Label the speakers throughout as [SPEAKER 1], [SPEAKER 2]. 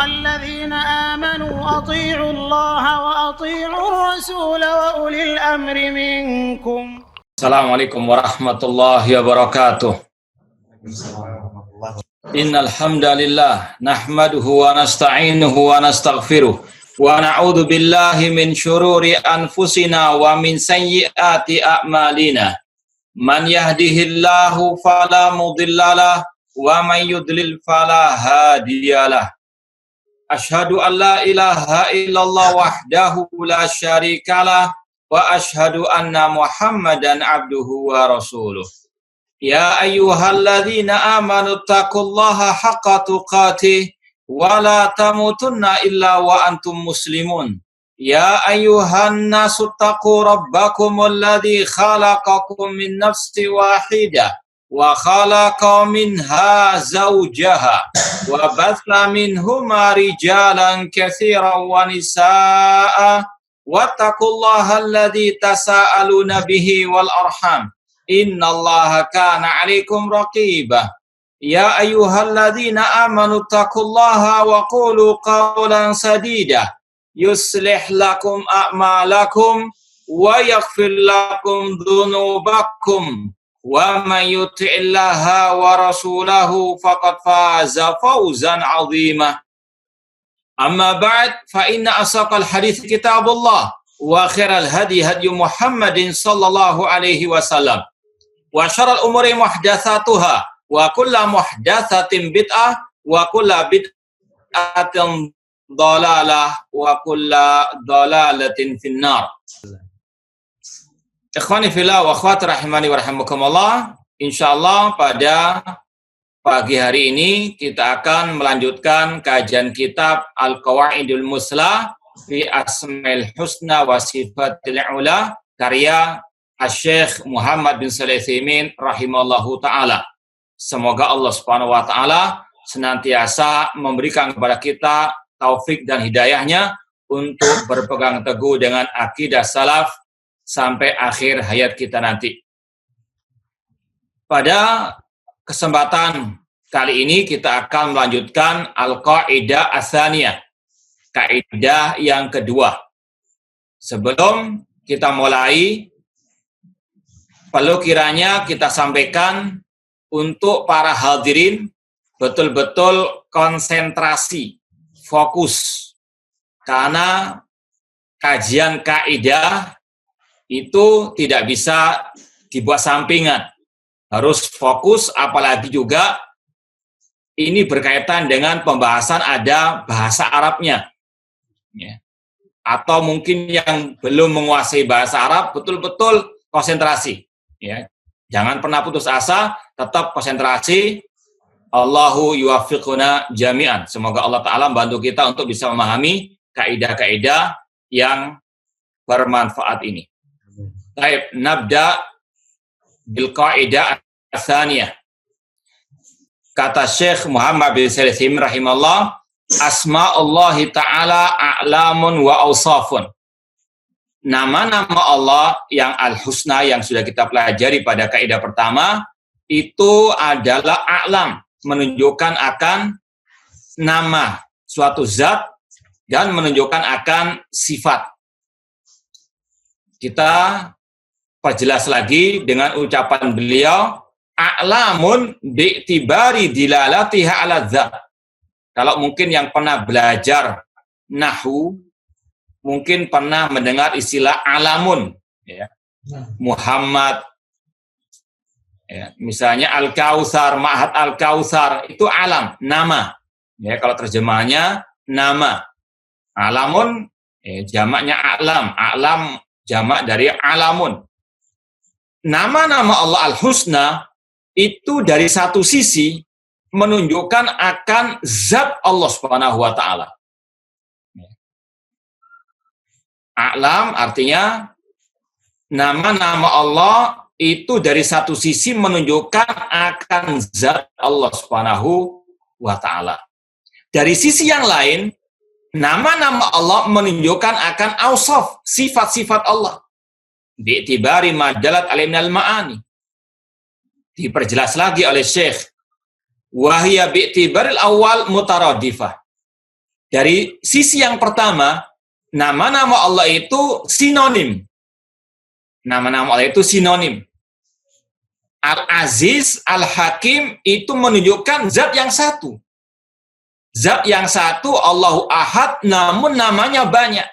[SPEAKER 1] أيها الذين آمنوا أطيعوا الله وأطيعوا الرسول وأولي الأمر منكم.
[SPEAKER 2] Assalamualaikum warahmatullahi wabarakatuh. Innal hamdalillah nahmaduhu wa nasta'inuhu wa nastaghfiruh wa na'udzu billahi min syururi anfusina wa min sayyiati a'malina. Man yahdihillahu fala mudhillalah wa man yudlil fala hadiyalah. Asyhadu an la ilaha illallah wahdahu la syarikalah wa asyhadu anna Muhammadan abduhu wa rasuluh. Ya ayyuhalladzina amanu taqullaha haqqa tuqatih wa la tamutunna illa wa antum muslimun. Ya ayyuhan nasu taqu rabbakumul ladzi khalaqakum min nafsin wahidah wa khalaqa minha zawjaha wa batha minhuma rijalan katsiran wa nisaa'a wattaqullaha alladzi tasaaluna bihi wal arham innallaha kana 'alaikum raqibah. Ya ayyuhalladzina amanu taqullaha wa qulu qawlan sadida yuslih lakum a'malakum wa yaghfir lakum dhunubakum wa man yuti'illaha wa rasulahu faqad faza fawzan 'azima. Amma ba'd, fa inna asaqal hadits kitabullah wa khairal hadi hadi Muhammadin sallallahu alaihi wasallam wa syarrul umuri muhdatsatuha wa kullu muhdatsatin bid'ah wa kullu bid'atin dhalalah wa kullu dhalalatin finnar. Ikhwani fillah wa akhwati rahimani wa rahimakumullah, insyaallah pada pagi hari ini kita akan melanjutkan kajian kitab Al-Qawaidul Muslah fi Asmaul Husna wa Sifatil Ula karya Asy-Syaikh Muhammad bin Shalih Al-Utsaimin rahimallahu taala. Semoga Allah Subhanahu wa taala senantiasa memberikan kepada kita taufik dan hidayahnya untuk berpegang teguh dengan akidah salaf sampai akhir hayat kita nanti. Pada kesempatan kali ini kita akan melanjutkan Al-Qaidah Ats-Tsaniyah, kaidah yang kedua. Sebelum kita mulai, perlu kiranya kita sampaikan untuk para hadirin betul-betul konsentrasi, fokus. Karena kajian kaidah itu tidak bisa dibuat sampingan. Harus fokus, apalagi juga ini berkaitan dengan pembahasan ada bahasa Arabnya. Ya. Atau mungkin yang belum menguasai bahasa Arab, betul-betul konsentrasi. Ya. Jangan pernah putus asa, tetap konsentrasi. Allahu yuwaffiquna jami'an. Semoga Allah Ta'ala membantu kita untuk bisa memahami kaidah-kaidah yang bermanfaat ini. Baik, nabda bil qaidah ats-tsaniyah. Kata Syekh Muhammad bin Shalih Al-Utsaimin rahimallah, asma'ullahi ta'ala a'lamun wa awsafun. Nama-nama Allah yang al-husna yang sudah kita pelajari pada kaidah pertama itu adalah a'lam, menunjukkan akan nama suatu zat dan menunjukkan akan sifat. Kita perjelas lagi dengan ucapan beliau, a'lamun bi'tibari dilalatiha ala dzat. Kalau mungkin yang pernah belajar nahwu, mungkin pernah mendengar istilah alamun, ya. Muhammad, ya. Misalnya Al-Kautsar, Ma'had Al-Kautsar, itu alam, nama. Ya, kalau terjemahannya nama. Alamun, jamaknya a'lam. A'lam jamak dari alamun. Nama-nama Allah Al-Husna itu dari satu sisi menunjukkan akan zat Allah Subhanahu wa taala. A'lam artinya nama-nama Allah itu dari satu sisi menunjukkan akan zat Allah Subhanahu wa taala. Dari sisi yang lain, nama-nama Allah menunjukkan akan ausaf, sifat-sifat Allah. Bi'tibari madalat alimnal ma'ani. Diperjelas lagi oleh Syekh. Wahia bi'tibaril awal mutaradifah. dari sisi yang pertama, nama-nama Allah itu sinonim. Nama-nama Allah itu sinonim. Al-Aziz, Al-Hakim itu menunjukkan zat yang satu. Zat yang satu, Allahu Ahad, namun namanya banyak.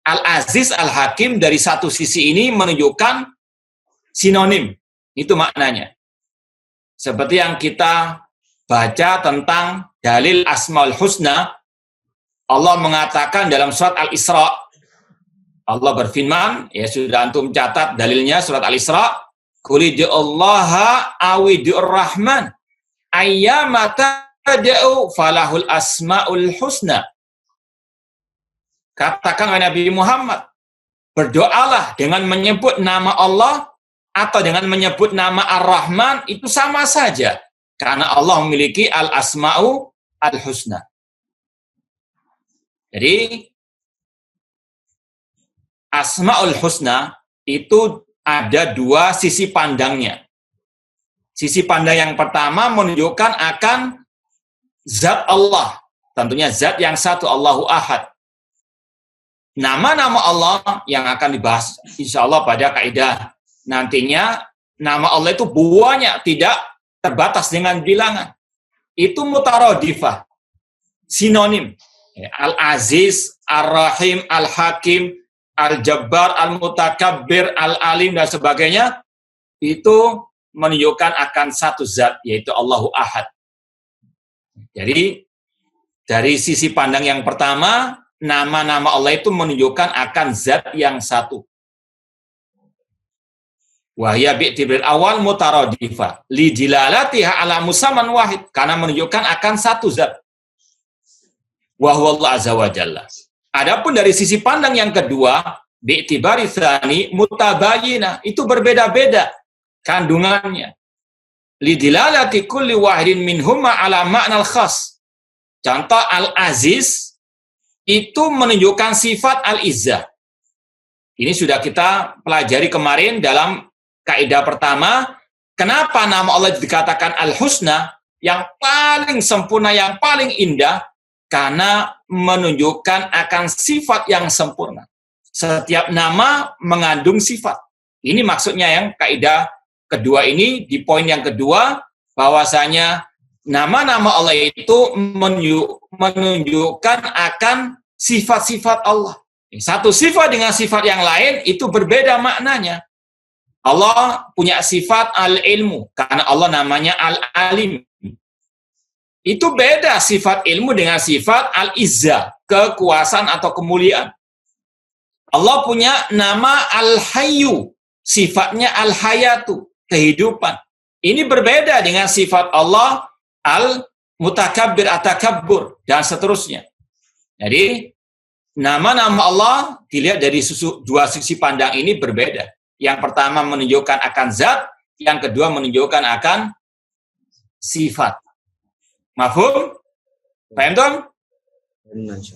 [SPEAKER 2] Al-Aziz, Al-Hakim dari satu sisi ini menunjukkan sinonim. Itu maknanya. Seperti yang kita baca tentang dalil Asmaul Husna, Allah mengatakan dalam surat Al-Isra, Allah berfirman, ya sudah antum catat dalilnya surat Al-Isra, Qul Allaha awidur Rahman ayyama tad'u falahul asmaul husna. Katakan oleh Nabi Muhammad, berdoalah dengan menyebut nama Allah atau dengan menyebut nama Ar-Rahman, itu sama saja. Karena Allah memiliki al-asma'u al-husna. Jadi, asma'ul husna itu ada dua sisi pandangnya. Sisi pandang yang pertama menunjukkan akan zat Allah. Tentunya zat yang satu, Allahu Ahad. Nama-nama Allah yang akan dibahas insya Allah pada kaidah nantinya, nama Allah itu banyak, tidak terbatas dengan bilangan. Itu mutaradifah, sinonim. Al-Aziz, Ar-Rahim, Al-Hakim, Al-Jabbar, Al-Mutakabbir, Al-Alim, dan sebagainya, itu menunjukkan akan satu zat, yaitu Allahu Ahad. Jadi, dari sisi pandang yang pertama, nama-nama Allah itu menunjukkan akan zat yang satu. Wahya bi'tibil awal mutaradifah li dilalatiha ala musamman wahid, karena menunjukkan akan satu zat. Wa huwa Allah azza wa jalla. Adapun dari sisi pandang yang kedua, bi'tibari tsani mutabayyinah, itu berbeda-beda kandungannya. Li dilalati kulli wahidin minhuma ala ma'nal khas. Contoh Al-Aziz itu menunjukkan sifat Al-Izzah. Ini sudah kita pelajari kemarin dalam kaidah pertama, kenapa nama Allah dikatakan Al-Husna, yang paling sempurna, yang paling indah, karena menunjukkan akan sifat yang sempurna. Setiap nama mengandung sifat. Ini maksudnya yang kaidah kedua ini, di poin yang kedua, bahwasanya nama-nama Allah itu menunjukkan akan sifat-sifat Allah. Satu sifat dengan sifat yang lain itu berbeda maknanya. Allah punya sifat al-ilmu, karena Allah namanya al-alim. Itu beda sifat ilmu dengan sifat al-izzah, kekuasaan atau kemuliaan. Allah punya nama al-hayyu, sifatnya al-hayatu, kehidupan. Ini berbeda dengan sifat Allah al-mutakabbir, atakabbur, dan seterusnya. Jadi, nama-nama Allah dilihat dari dua sisi pandang ini berbeda. Yang pertama menunjukkan akan zat, yang kedua menunjukkan akan sifat. Mafhum? Paham, Tom?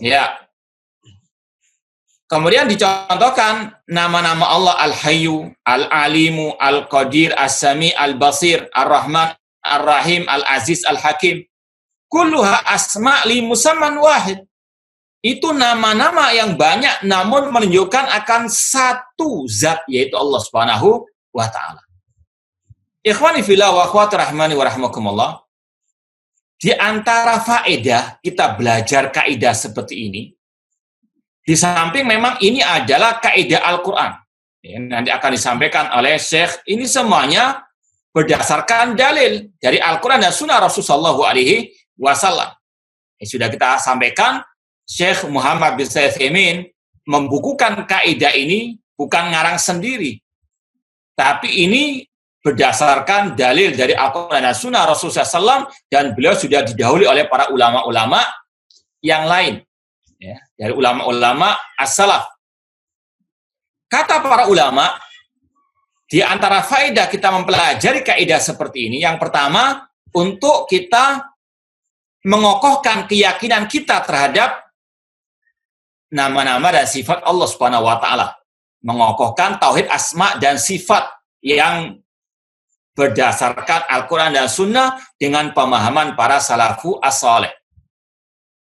[SPEAKER 2] Ya. Kemudian dicontohkan nama-nama Allah Al-Hayyu, Al-Alimu, Al-Qadir, As-Sami, Al-Basir, Ar-Rahman, Ar-Rahim, Al-Aziz, Al-Hakim. Kulluha asma' li musamman wahid. Itu nama-nama yang banyak namun menunjukkan akan satu zat, yaitu Allah Subhanahu wa ta'ala. Ikhwani fillah wa akhwati rahmani wa rahmakumullah. Di antara faedah kita belajar kaidah seperti ini, di samping memang ini adalah kaidah Al-Quran. Ya, nanti akan disampaikan oleh Syekh, ini semuanya berdasarkan dalil dari Al-Quran dan Sunnah Rasulullah SAW. Sudah kita sampaikan, Syekh Muhammad bin Shalih Al-Utsaimin membukukan kaidah ini bukan ngarang sendiri, tapi ini berdasarkan dalil dari Al-Quran dan Sunnah Rasulullah SAW, dan beliau sudah didahului oleh para ulama-ulama yang lain, ya, dari ulama-ulama as-salaf. Kata para ulama, di antara faedah kita mempelajari kaidah seperti ini, yang pertama, untuk kita mengokohkan keyakinan kita terhadap nama-nama dan sifat Allah Subhanahu wa ta'ala. Mengokohkan tauhid asma dan sifat yang berdasarkan Al-Quran dan Sunnah dengan pemahaman para salafu as-saleh.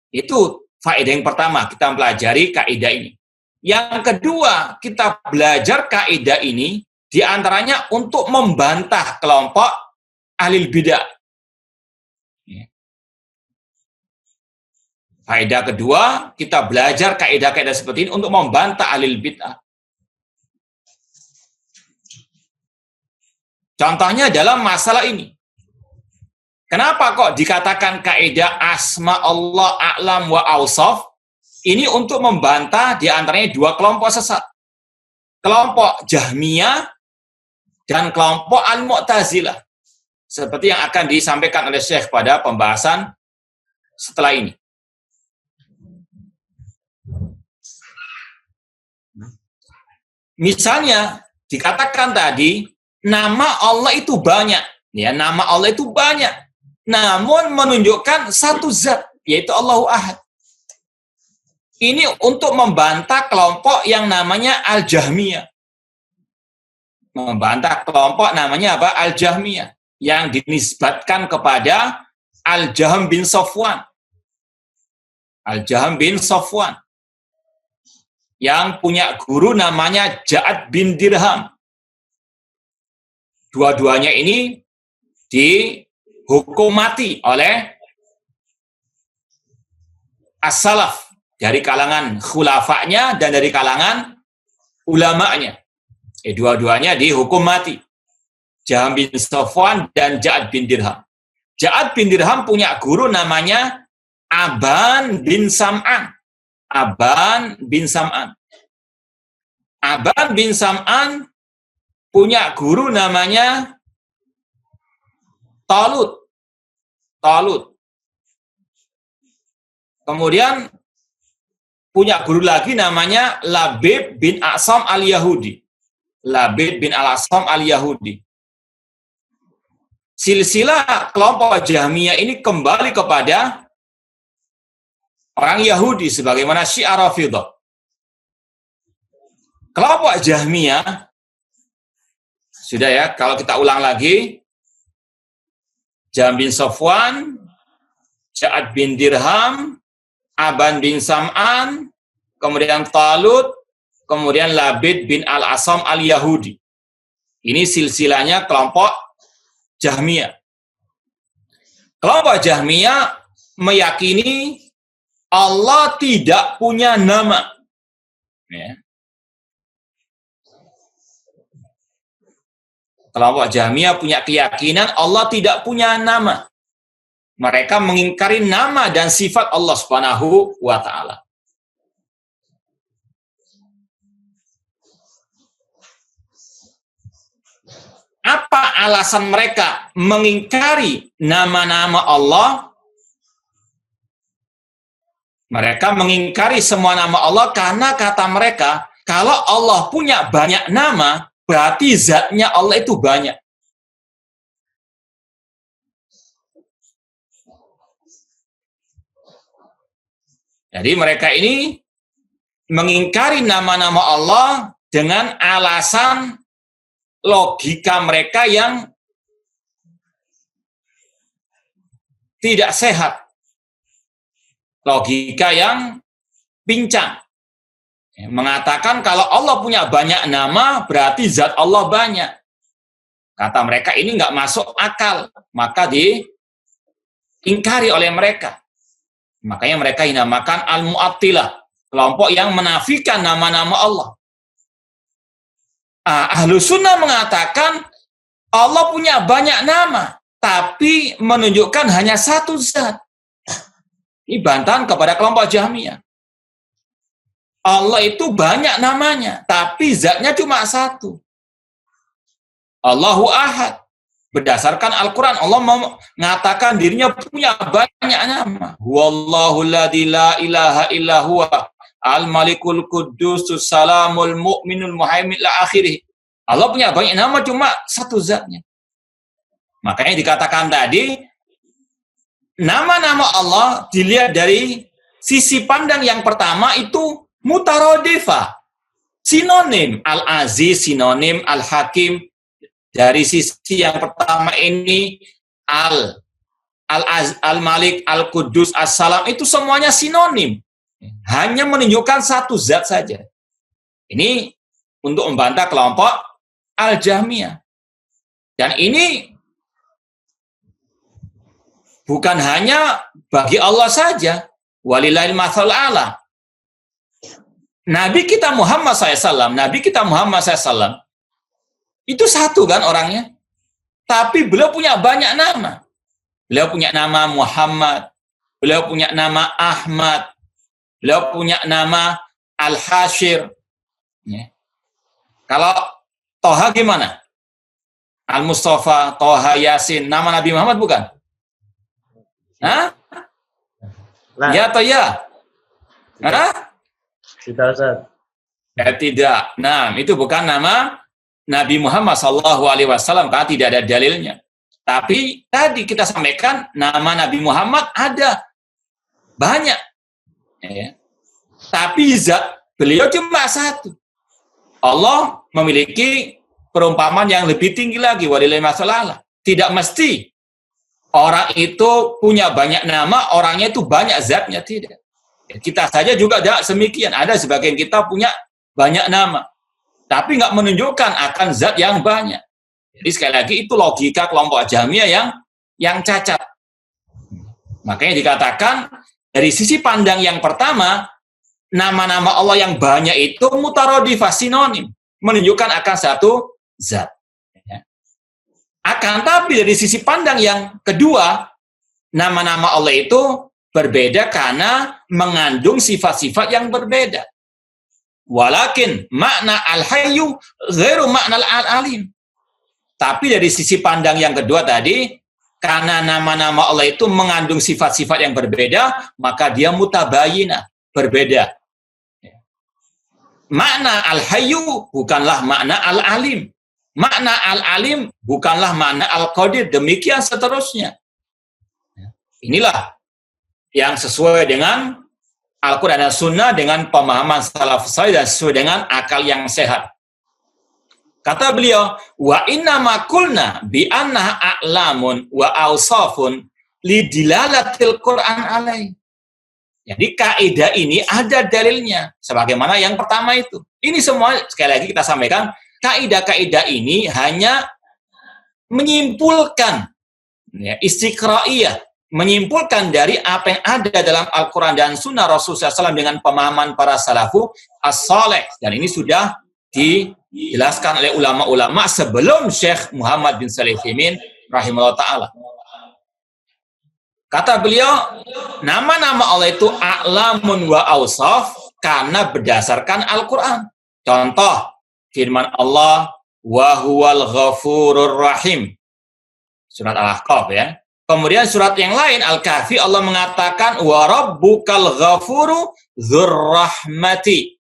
[SPEAKER 2] Itu faedah yang pertama, kita mempelajari kaidah ini. Yang kedua, kita belajar kaidah ini diantaranya untuk membantah kelompok ahlul bidah. Faedah kedua, kita belajar kaidah-kaidah seperti ini untuk membantah ahlul bidah. Contohnya dalam masalah ini. Kenapa kok dikatakan kaidah asma Allah a'lam wa awsaf? Ini untuk membantah di antaranya dua kelompok sesat. Kelompok Jahmiyah dan kelompok Al-Mu'tazilah. Seperti yang akan disampaikan oleh Syekh pada pembahasan setelah ini. Misalnya, dikatakan tadi, nama Allah itu banyak. Ya, nama Allah itu banyak. Namun menunjukkan satu zat, yaitu Allahu Ahad. Ini untuk membantah kelompok yang namanya Al-Jahmiyah. Membantah kelompok namanya apa? Al-Jahmiyah. Yang dinisbatkan kepada Al-Jahm bin Safwan. Al-Jahm bin Safwan. Yang punya guru namanya Ja'ad bin Dirham. Dua-duanya ini dihukum mati oleh as-salaf dari kalangan khulafanya dan dari kalangan ulamanya. Dua-duanya dihukum mati. Jahm bin Safwan dan Ja'ad bin Dirham. Ja'ad bin Dirham punya guru namanya Aban bin Sam'an. Aban bin Sam'an. Aban bin Sam'an punya guru namanya Talut. Talut. Kemudian punya guru lagi namanya Labib bin A'sam al-Yahudi. Labib bin al-A'sam al-Yahudi. Silsilah kelompok Jahmiyah ini kembali kepada orang Yahudi sebagaimana Syiah Rafidhah. Kelompok Jahmiyah, sudah ya, kalau kita ulang lagi, Jahm bin Safwan, Ja'ad bin Dirham, Aban bin Sam'an, kemudian Talut, kemudian Labid bin Al-Asam al-Yahudi. Ini silsilahnya kelompok Jahmiyah. Kelompok Jahmiyah meyakini Allah tidak punya nama. Ya. Kelompok Jahmiyah punya keyakinan Allah tidak punya nama. Mereka mengingkari nama dan sifat Allah Subhanahu wa Ta'ala. Apa alasan mereka mengingkari nama-nama Allah? Mereka mengingkari semua nama Allah karena kata mereka, kalau Allah punya banyak nama, berarti zatnya Allah itu banyak. Jadi mereka ini mengingkari nama-nama Allah dengan alasan logika mereka yang tidak sehat. Logika yang pincang. Mengatakan kalau Allah punya banyak nama, berarti zat Allah banyak. Kata mereka ini nggak masuk akal. Maka diingkari oleh mereka. Makanya mereka dinamakan Al-Mu'attilah. Kelompok yang menafikan nama-nama Allah. Ahlus Sunnah mengatakan Allah punya banyak nama. Tapi menunjukkan hanya satu zat. Ini bantahan kepada kelompok Jahmiyah. Allah itu banyak namanya, tapi zatnya cuma satu. Allahu Ahad. Berdasarkan Al-Quran, Allah mengatakan dirinya punya banyak nama. Huwallahu alladzi la ilaha illa huwa al-malikul qudusus salamul mu'minul muhaimin la akhirih. Allah punya banyak nama, cuma satu zatnya. Makanya dikatakan tadi, nama-nama Allah dilihat dari sisi pandang yang pertama itu mutarodifah. Sinonim. Al-Aziz, sinonim. Al-Hakim. Dari sisi yang pertama ini, Al-Malik, Al-Qudus, As-Salam, itu semuanya sinonim. Hanya menunjukkan satu zat saja. Ini untuk membantah kelompok Al-Jahmiyah. Dan ini bukan hanya bagi Allah saja. Walillahil matsalul a'la. Nabi kita Muhammad SAW, itu satu kan orangnya. Tapi beliau punya banyak nama. Beliau punya nama Muhammad, beliau punya nama Ahmad, beliau punya nama Al-Hashir. Ya. Kalau Toha gimana? Al-Mustafa, Toha, Yasin, nama Nabi Muhammad bukan? Hah?
[SPEAKER 3] Nah,
[SPEAKER 2] Ya atau ya? Hah?
[SPEAKER 3] tidak, Ustaz.
[SPEAKER 2] Tidak. Nah, itu bukan nama Nabi Muhammad SAW karena tidak ada dalilnya. Tapi tadi kita sampaikan nama Nabi Muhammad ada banyak. Ya. Tapi zat beliau cuma satu. Allah memiliki perumpamaan yang lebih tinggi lagi. Walillahi masalah. Tidak mesti orang itu punya banyak nama, orangnya itu banyak zatnya, tidak. Kita saja juga ada semikian. Ada sebagian kita punya banyak nama, tapi nggak menunjukkan akan zat yang banyak. Jadi sekali lagi itu logika kelompok Jahmiyah yang cacat. Makanya dikatakan dari sisi pandang yang pertama, nama-nama Allah yang banyak itu mutaradifah, sinonim, menunjukkan akan satu zat. Akan tapi dari sisi pandang yang kedua, nama-nama Allah itu berbeda karena mengandung sifat-sifat yang berbeda. Walakin makna al-hayyu ghairu makna al-alim. Tapi dari sisi pandang yang kedua tadi, karena nama-nama Allah itu mengandung sifat-sifat yang berbeda, maka dia mutabayinah, berbeda. Makna al-hayyu bukanlah makna al-alim. Makna al-alim bukanlah makna al-qadir. Demikian seterusnya. Inilah yang sesuai dengan Al-Quran dan Sunnah, dengan pemahaman salaf saleh dan sesuai dengan akal yang sehat. Kata beliau, wa inna ma qulna bi annaha a'lamun wa awsafun li dilalatil Qur'an alai. Jadi kaidah ini ada dalilnya sebagaimana yang pertama itu. Ini semua sekali lagi kita sampaikan, kaidah-kaidah ini hanya menyimpulkan ya, istiqra'iyah, menyimpulkan dari apa yang ada dalam Al-Quran dan Sunnah Rasulullah SAW dengan pemahaman para salafu as-saleh. Dan ini sudah dijelaskan oleh ulama-ulama sebelum Syekh Muhammad bin Shalih Al-Utsaimin rahimahullah ta'ala. Kata beliau, nama-nama Allah itu a'lamun wa awsaf karena berdasarkan Al-Quran. Contoh, firman Allah, wa huwal ghafurur rahim. Surat Al-Ahqaf ya. Kemudian surat yang lain Al-Kahfi Allah mengatakan wa rabbukal ghafuru dzurrahmati.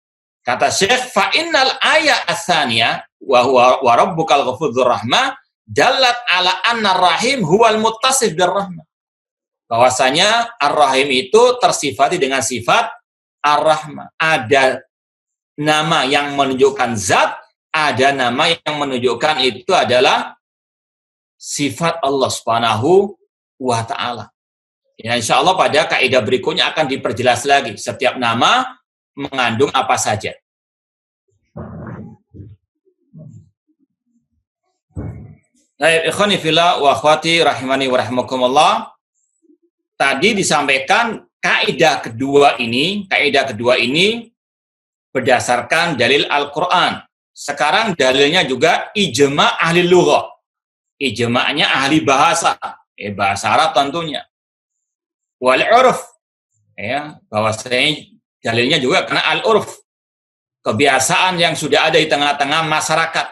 [SPEAKER 2] Kata Syekh fa innal ayat ats-tsaniyah wa rabbukal ghafuru dzurrahmah dalat ala anna rahim huwal muttasif birrahmah. Bahwasanya Ar-Rahim itu tersifati dengan sifat Ar-Rahmah. Ada nama yang menunjukkan zat, ada nama yang menunjukkan itu adalah sifat Allah Subhanahu wa ta'ala. Ya, insya Allah pada kaidah berikutnya akan diperjelas lagi. Setiap nama mengandung apa saja. Baik, ikhwani fillah wa akhwati rahimani wa rahimakumullah. Tadi disampaikan kaidah kedua ini berdasarkan dalil Al-Quran. Sekarang dalilnya juga ijma' ahli lughah. Ijma'nya ahli bahasa. Bahasa Arab tentunya. Wal urf, ya, bahwasanya dalilnya juga karena al urf, kebiasaan yang sudah ada di tengah-tengah masyarakat.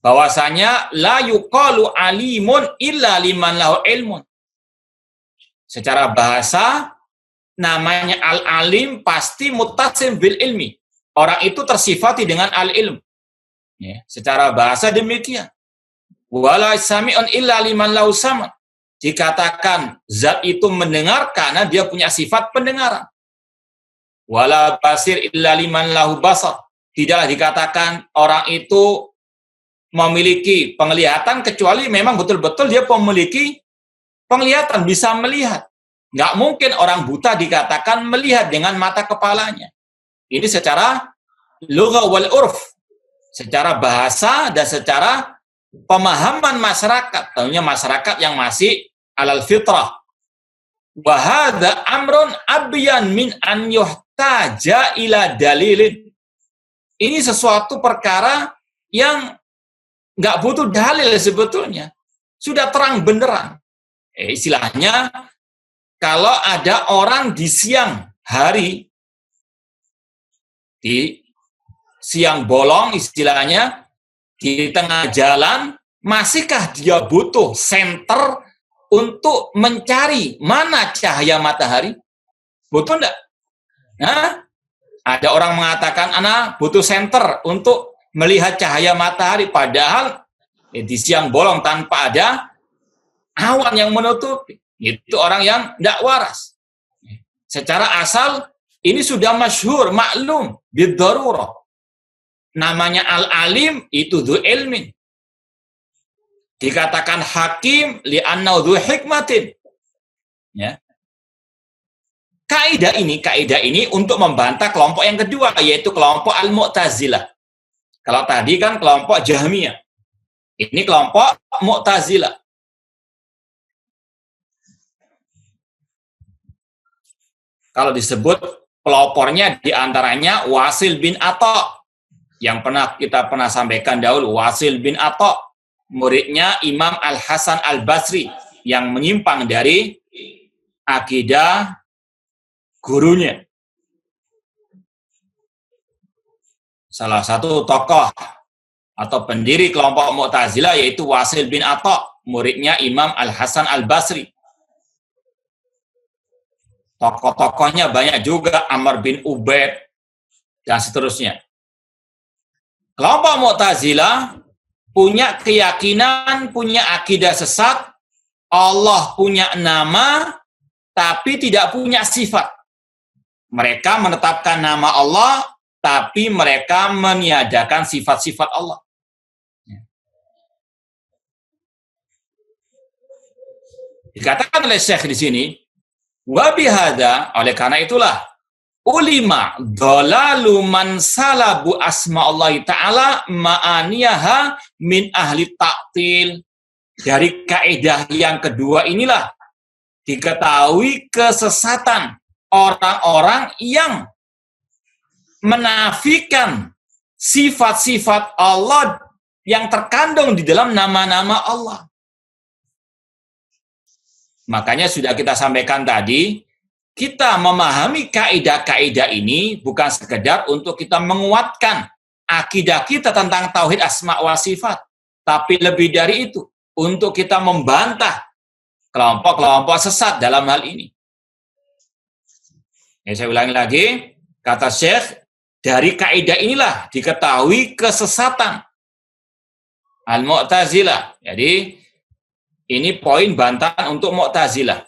[SPEAKER 2] Bahwasanya la yuqalu alimun illa liman lahu ilmun. Secara bahasa namanya al-alim pasti muttasim bil ilmi. Orang itu tersifati dengan al-ilm. Ya, secara bahasa demikian. Wala sami'un illa liman lahu sama. Dikatakan zat itu mendengar karena dia punya sifat pendengaran. Wala basir illa liman lahu basar. Tidaklah dikatakan orang itu memiliki penglihatan kecuali memang betul-betul dia memiliki penglihatan, bisa melihat. Nggak mungkin orang buta dikatakan melihat dengan mata kepalanya. Ini secara lugha wal urf, secara bahasa dan secara pemahaman masyarakat. Tentunya masyarakat yang masih alal fitrah. Wa hadza amrun abyan min an yuhtaja ila dalilin. Ini sesuatu perkara yang nggak butuh dalil sebetulnya. Sudah terang benderang. Istilahnya, kalau ada orang di siang hari, di siang bolong istilahnya, di tengah jalan, masihkah dia butuh senter untuk mencari mana cahaya matahari? Butuh enggak? Nah, ada orang mengatakan, anak butuh senter untuk melihat cahaya matahari, padahal di siang bolong tanpa ada awan yang menutupi. Itu orang yang tidak waras. Secara asal, ini sudah masyhur, maklum, bidarurah. Namanya al-alim, itu dhu ilmin. Dikatakan hakim, li'annau dhu hikmatin. Ya. Kaidah ini untuk membantah kelompok yang kedua, yaitu kelompok al-Mu'tazilah. Kalau tadi kan kelompok Jahmiyah. Ini kelompok Mu'tazilah. Kalau disebut pelopornya diantaranya Wasil bin Atha, yang kita pernah sampaikan dahulu, Wasil bin Atha, muridnya Imam Al-Hasan Al-Basri, yang menyimpang dari akidah gurunya. Salah satu tokoh atau pendiri kelompok Mu'tazilah yaitu Wasil bin Atha, muridnya Imam Al-Hasan Al-Basri. Tokoh-tokohnya banyak juga, Amr bin Ubaid, dan seterusnya. Kelompok Mu'tazilah punya keyakinan, punya akidah sesat, Allah punya nama, tapi tidak punya sifat. Mereka menetapkan nama Allah, tapi mereka meniadakan sifat-sifat Allah. Dikatakan oleh Syekh di sini, wa bihada, oleh karena itulah, ulima dhalalu man salabu asma'allahi ta'ala ma'aniyaha min ahli ta'til. Dari kaidah yang kedua inilah diketahui kesesatan orang-orang yang menafikan sifat-sifat Allah yang terkandung di dalam nama-nama Allah. Makanya sudah kita sampaikan tadi, kita memahami kaidah-kaidah ini bukan sekedar untuk kita menguatkan akidah kita tentang tauhid asma wa sifat, tapi lebih dari itu, untuk kita membantah kelompok-kelompok sesat dalam hal ini. Ya, saya ulangi lagi, kata Syekh, dari kaidah inilah diketahui kesesatan Al-Mu'tazilah. Jadi, ini poin bantahan untuk Mu'tazilah.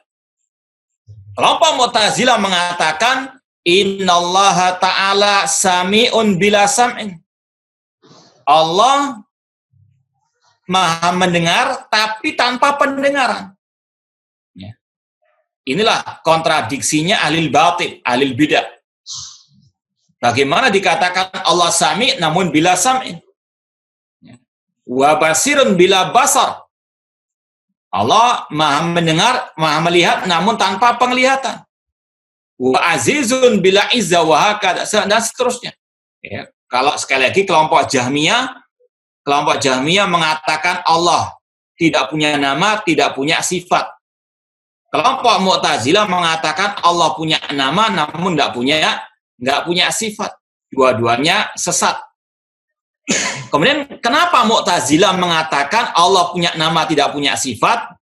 [SPEAKER 2] Kelompok Mu'tazilah mengatakan, innallaha ta'ala sami'un bila sam'in. Allah maha mendengar, tapi tanpa pendengaran. Ya. Inilah kontradiksinya ahlil batil, ahlil bidah. Bagaimana dikatakan Allah sami' namun bila sam'in. Ya. Wa basirun bila basar. Allah maha mendengar, maha melihat, namun tanpa penglihatan. Wa azizun bila izza wa hakada, dan seterusnya. Ya. Kalau sekali lagi kelompok Jahmiyah mengatakan Allah tidak punya nama, tidak punya sifat. Kelompok Mu'tazilah mengatakan Allah punya nama, namun nggak punya sifat. Dua-duanya sesat. Kemudian kenapa Mu'tazilah mengatakan Allah punya nama tidak punya sifat?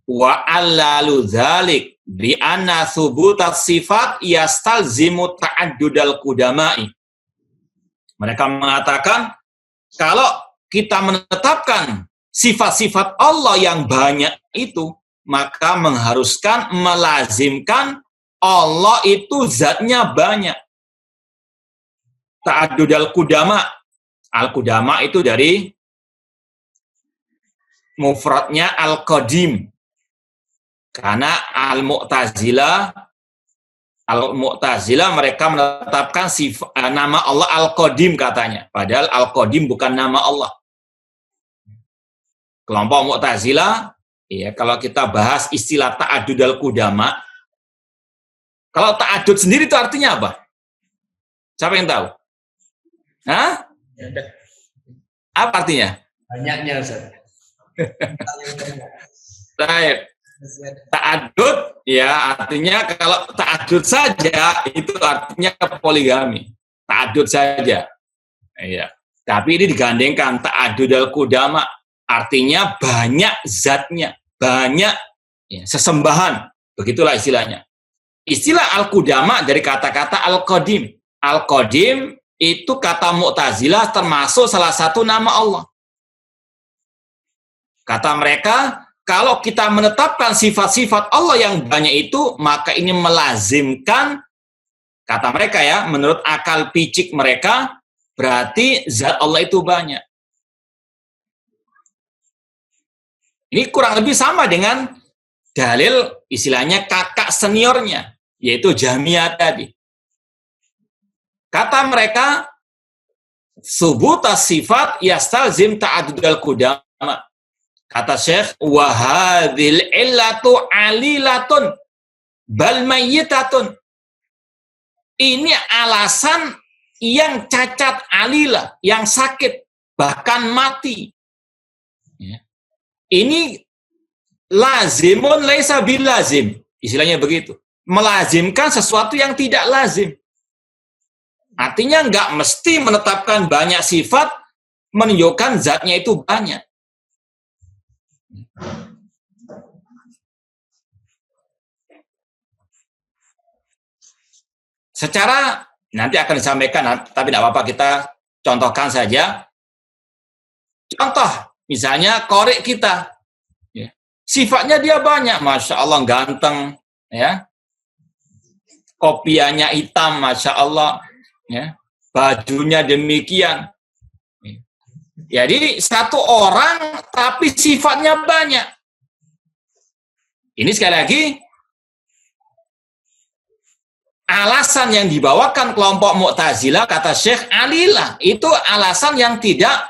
[SPEAKER 2] Wa allalu dzalik bi anna thubutat sifat yastalzimu ta'addudal qudama'i. Mereka mengatakan kalau kita menetapkan sifat-sifat Allah yang banyak itu, maka mengharuskan melazimkan Allah itu zatnya banyak. Ta'addudal qudama. Al-Qudama itu dari mufradnya Al-Qadim. Karena Al-Mu'tazilah mereka menetapkan nama Allah Al-Qadim katanya. Padahal Al-Qadim bukan nama Allah. Kelompok Mu'tazilah, ya, kalau kita bahas istilah ta'adud al-qudama, kalau ta'adud sendiri itu artinya apa? Siapa yang tahu? Hah? Apa artinya?
[SPEAKER 3] Banyaknya, Ustaz.
[SPEAKER 2] Baik. Ta'adud, ya, artinya kalau ta'adud saja itu artinya poligami. Ta'adud saja. Ya. Tapi ini digandengkan ta'adud al-qudama, artinya banyak zatnya, banyak ya, sesembahan. Begitulah istilahnya. Istilah al-qudama dari kata-kata al-qadim. Al-qadim itu kata Mu'tazilah termasuk salah satu nama Allah. Kata mereka, kalau kita menetapkan sifat-sifat Allah yang banyak itu, maka ini melazimkan, kata mereka ya, menurut akal picik mereka, berarti zat Allah itu banyak. Ini kurang lebih sama dengan dalil istilahnya kakak seniornya, yaitu Jahmiyah tadi. Kata mereka, subutas sifat yastalzim ta'adudal qudama. Kata Syekh, wahadil illatu alilatun bal mayyitatun. Ini alasan yang cacat alila, yang sakit, bahkan mati. Ya. Ini lazimun laisa bil lazim. Istilahnya begitu. Melazimkan sesuatu yang tidak lazim. Artinya nggak mesti menetapkan banyak sifat, menunjukkan zatnya itu banyak. Secara nanti akan disampaikan, tapi tidak apa-apa, kita contohkan saja. Contoh, misalnya korek kita, ya. Sifatnya dia banyak, masya Allah ganteng, ya. Kopiahnya hitam, masya Allah, ya. Bajunya demikian. Jadi satu orang tapi sifatnya banyak. Ini sekali lagi alasan yang dibawakan kelompok Mu'tazilah, kata Syekh alilah, itu alasan yang tidak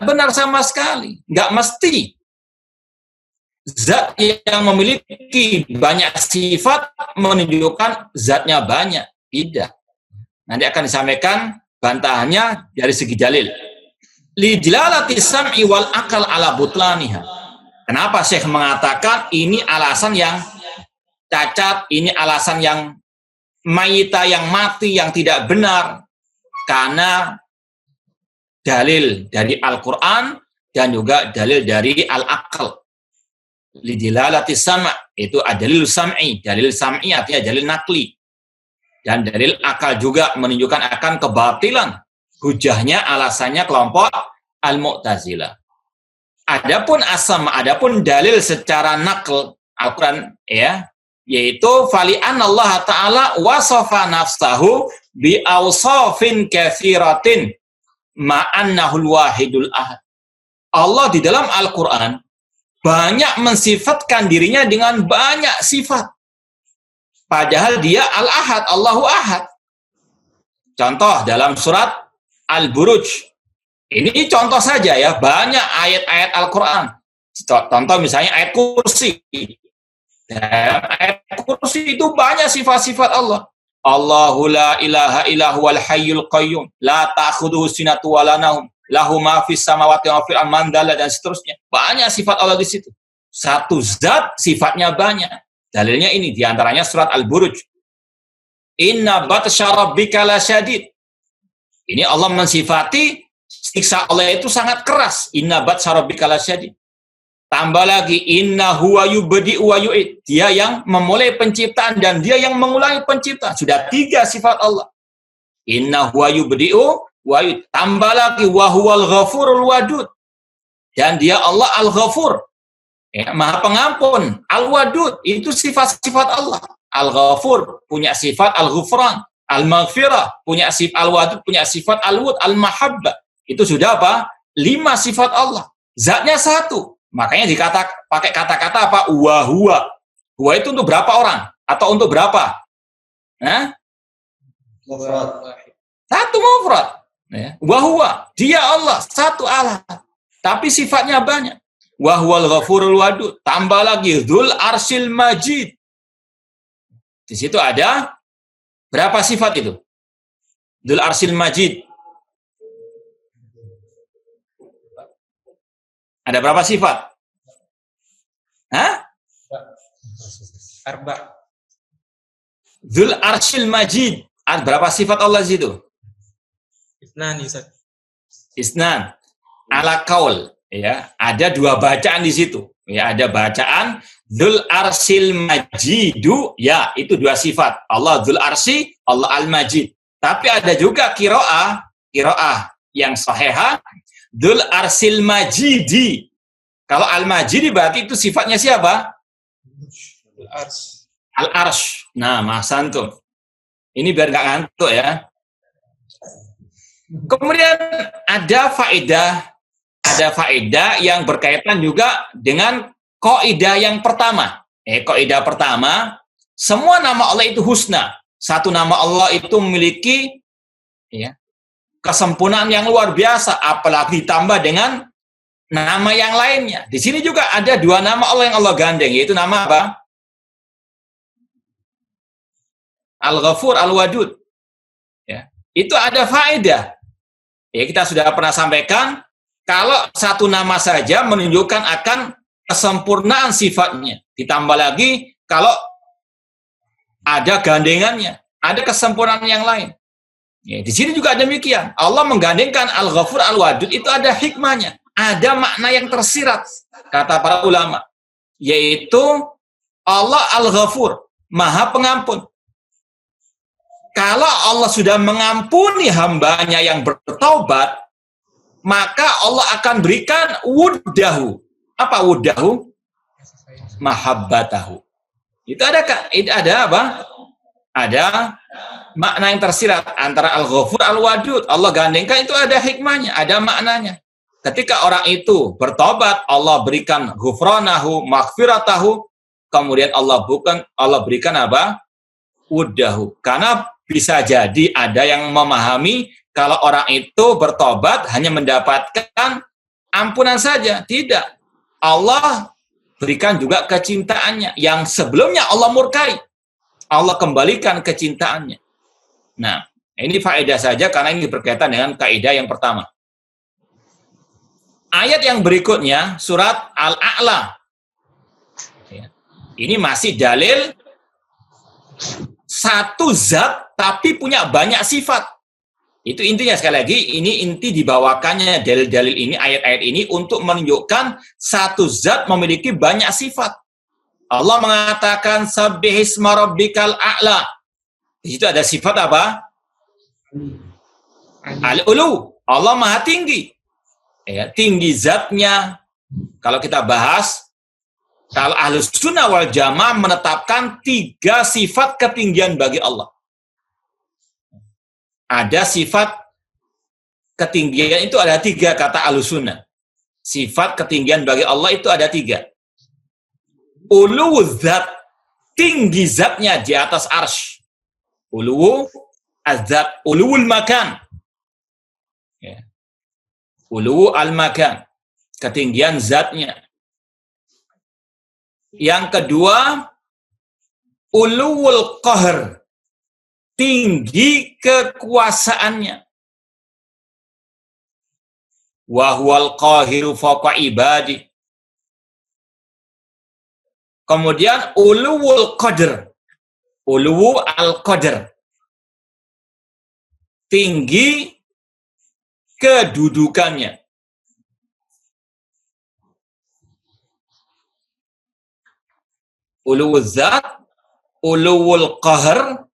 [SPEAKER 2] benar sama sekali. Nggak mesti zat yang memiliki banyak sifat menunjukkan zatnya banyak. Tidak. Nanti akan disampaikan bantahannya dari segi dalil. Lijlalati sam'i wal akal ala butlaniha. Kenapa Syekh mengatakan ini alasan yang cacat, ini alasan yang mayita, yang mati, yang tidak benar? Karena dalil dari Al-Quran dan juga dalil dari Al-Aql. Lijlalati sam' itu dalil sam'i. Dalil sam'i artinya dalil nakli. Dan dalil akal juga menunjukkan akan kebatilan. Hujahnya, alasannya kelompok Al-Mu'tazilah. Adapun adapun dalil secara nakl Al-Quran, ya, yaitu fali'an Allah Ta'ala wasofa nafsahu bi'awsafin kathiratin ma'annahul wahidul ahad. Allah di dalam Al-Quran banyak mensifatkan dirinya dengan banyak sifat. Padahal dia Al-Ahad, Allahu Ahad. Contoh dalam surat Al-Buruj. Ini contoh saja ya, banyak ayat-ayat Al-Quran. Contoh misalnya ayat kursi. Dalam ayat kursi itu banyak sifat-sifat Allah. Allahu la ilaha illahu wal hayyul qayyum. La ta'khuduhu sinatu wa la naum. Lahu ma fis samawati wa fil ardi dan seterusnya. Banyak sifat Allah di situ. Satu zat sifatnya banyak. Dalilnya ini diantaranya surat Al-Buruj. Inna batsya rabbika lasyadid. Ini Allah mensifati siksa Allah itu sangat keras. Inna batsya rabbika lasyadid. Tambah lagi, inna huwa yubdi'u wa yu'id. Dia yang memulai penciptaan dan dia yang mengulangi penciptaan. Sudah 3 sifat Allah. Inna huwa yubdi'u wa yu'id. Tambah lagi, wa huwal ghafurul wadud. Dan dia Allah Al-Ghafur. Ya, Maha Pengampun. Al-Wadud. Itu sifat-sifat Allah. Al-Ghafur punya sifat Al-Ghufran. Al-Maghfirah punya sifat Al-Wadud, punya sifat Al-Wud, Al-Mahabbah. Itu sudah apa? 5 sifat Allah. Zatnya 1. Makanya pakai kata-kata apa? Wa huwa. Huwa itu untuk berapa orang? Atau untuk berapa? Nah, satu mufrad. Ya. Wa huwa. Dia Allah, satu Allah. Tapi sifatnya banyak. Wa huwal ghafurul wadud. Tambah lagi dzul arsyil majid. Di situ ada berapa sifat itu? Dzul arsyil majid. Ada berapa sifat? Hah?
[SPEAKER 4] Arba.
[SPEAKER 2] Dzul arsyil majid. Ada berapa sifat Allah di situ?
[SPEAKER 4] Isnan, Ustaz.
[SPEAKER 2] Isnan. Ala kaul. Ya, ada dua bacaan di situ. Ya, ada bacaan dzul arsyil majidu. Ya, itu dua sifat. Allah dzul arsy, Allah al-majid. Tapi ada juga qiraah yang sahihah dzul arsyil majidi. Kalau al-majidi berarti itu sifatnya siapa? Al-arsh. Nah, Mas Antum. Ini biar nggak ngantuk ya. Kemudian ada faedah yang berkaitan juga dengan kaidah yang pertama. Kaidah pertama, semua nama Allah itu husna. Satu nama Allah itu memiliki kesempurnaan yang luar biasa, apalagi ditambah dengan nama yang lainnya. Di sini juga ada dua nama Allah yang Allah gandeng, yaitu nama apa? Al-Ghafur, Al-Wadud. Ya. Itu ada faedah. Ya, kita sudah pernah sampaikan, kalau satu nama saja menunjukkan akan kesempurnaan sifatnya. Ditambah lagi, kalau ada gandengannya, ada kesempurnaan yang lain. Ya, di sini juga demikian. Allah menggandengkan Al-Ghafur, Al-Wadud, itu ada hikmahnya. Ada makna yang tersirat, kata para ulama. Yaitu, Allah Al-Ghafur, Maha Pengampun. Kalau Allah sudah mengampuni hambanya yang bertaubat, maka Allah akan berikan wuddahu. Apa wuddahu? Mahabbatahu. Itu ada apa? Ada makna yang tersirat antara Al-Ghafur, Al-Wadud. Allah gandengkan, itu ada hikmahnya, ada maknanya. Ketika orang itu bertobat, Allah berikan ghufranahu, maghfiratahu, kemudian Allah berikan apa? Wuddahu. Karena bisa jadi ada yang memahami kalau orang itu bertobat hanya mendapatkan ampunan saja. Tidak. Allah berikan juga kecintaannya. Yang sebelumnya Allah murkai. Allah kembalikan kecintaannya. Nah, ini faedah saja karena ini berkaitan dengan kaidah yang pertama. Ayat yang berikutnya, surat Al-A'la. Ini masih dalil satu zat tapi punya banyak sifat. Itu intinya, sekali lagi, ini inti dibawakannya dalil-dalil ini, ayat-ayat ini untuk menunjukkan satu zat memiliki banyak sifat. Allah mengatakan sabbihisma rabbikal a'la. Di situ ada sifat apa? Al-ulu. Allah Maha tinggi. Ya, tinggi zatnya. Kalau kita bahas, kalau Ahlus Sunnah wal Jamaah menetapkan 3 sifat ketinggian bagi Allah. Ada sifat ketinggian itu ada 3 kata Ahlus Sunnah. Sifat ketinggian bagi Allah itu ada 3. Ulu zat, tinggi zatnya di atas arsy. Ulu azat, uluul makan. Ya. Ulu al-makan, ketinggian zatnya. Yang kedua, uluul qahr, tinggi kekuasaannya. Wa huwal qahiru fawqa ibadi. Kemudian uluul qadr, ulu al-qadr, tinggi kedudukannya. Uluwul zat, uluwul qahr,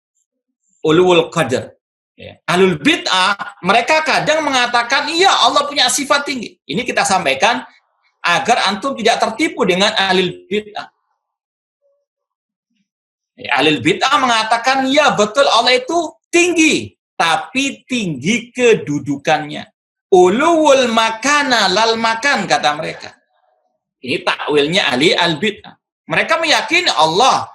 [SPEAKER 2] uluwul qadr. Ya. Ahlul bid'ah, mereka kadang mengatakan, iya Allah punya sifat tinggi. Ini kita sampaikan agar antum tidak tertipu dengan ahlul bid'ah. Ya, ahlul bid'ah mengatakan, iya betul Allah itu tinggi, tapi tinggi kedudukannya. Uluwul makana lal makan, kata mereka. Ini takwilnya ahli al-bid'ah. Mereka meyakini Allah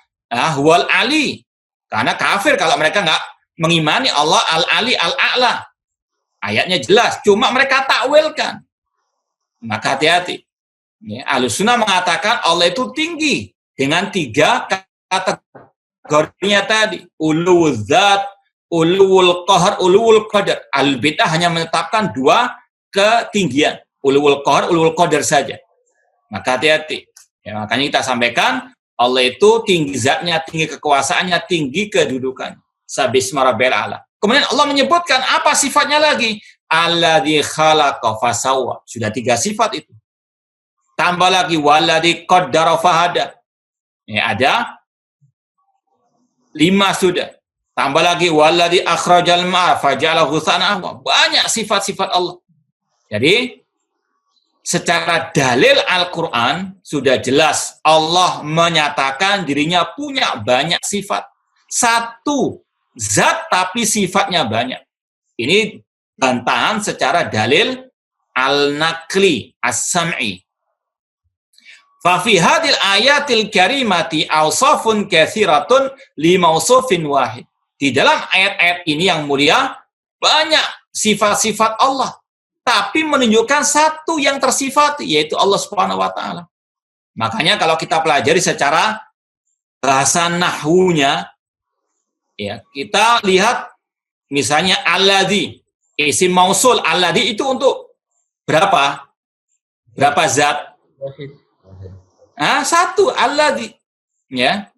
[SPEAKER 2] huwal ali. Karena kafir kalau mereka nggak mengimani Allah al-ali al-a'la. Ayatnya jelas, cuma mereka takwilkan. Maka hati-hati. Ya, Ahlussunnah mengatakan Allah itu tinggi dengan 3 kategorinya tadi. Uluwul zat, uluwul qahar, uluwul qadar. Al-bid'ah hanya menetapkan 2 ketinggian. Uluwul qahar, uluwul qadar saja. Maka hati-hati. Ya, makanya kita sampaikan Allah itu tinggi zatnya, tinggi kekuasaannya, tinggi kedudukannya. Sabisma rabbil a'la. Kemudian Allah menyebutkan apa sifatnya lagi? Alladzi khalaqa fasawwa. Sudah 3 sifat itu. Tambah lagi walladzi qaddara fahada. Ya, ada 5 sudah. Tambah lagi walladzi akhrajal ma'a faja'alahu ghusaan. Banyak sifat-sifat Allah. Jadi secara dalil Al-Quran sudah jelas Allah menyatakan dirinya punya banyak sifat. 1 zat tapi sifatnya banyak. Ini bantahan secara dalil al-naqli as-sam'i. Fa fi hadhil ayatil karimati awsafun katsiratun li mausufin wahid. Di dalam ayat-ayat ini yang mulia banyak sifat-sifat Allah. Tapi menunjukkan 1 yang tersifati, yaitu Allah Subhanahu wa Ta'ala. Makanya kalau kita pelajari secara bahasa nahwunya, ya, kita lihat misalnya alladzi, isim mausul alladzi itu untuk berapa? Berapa zat? 1 alladzi, ya.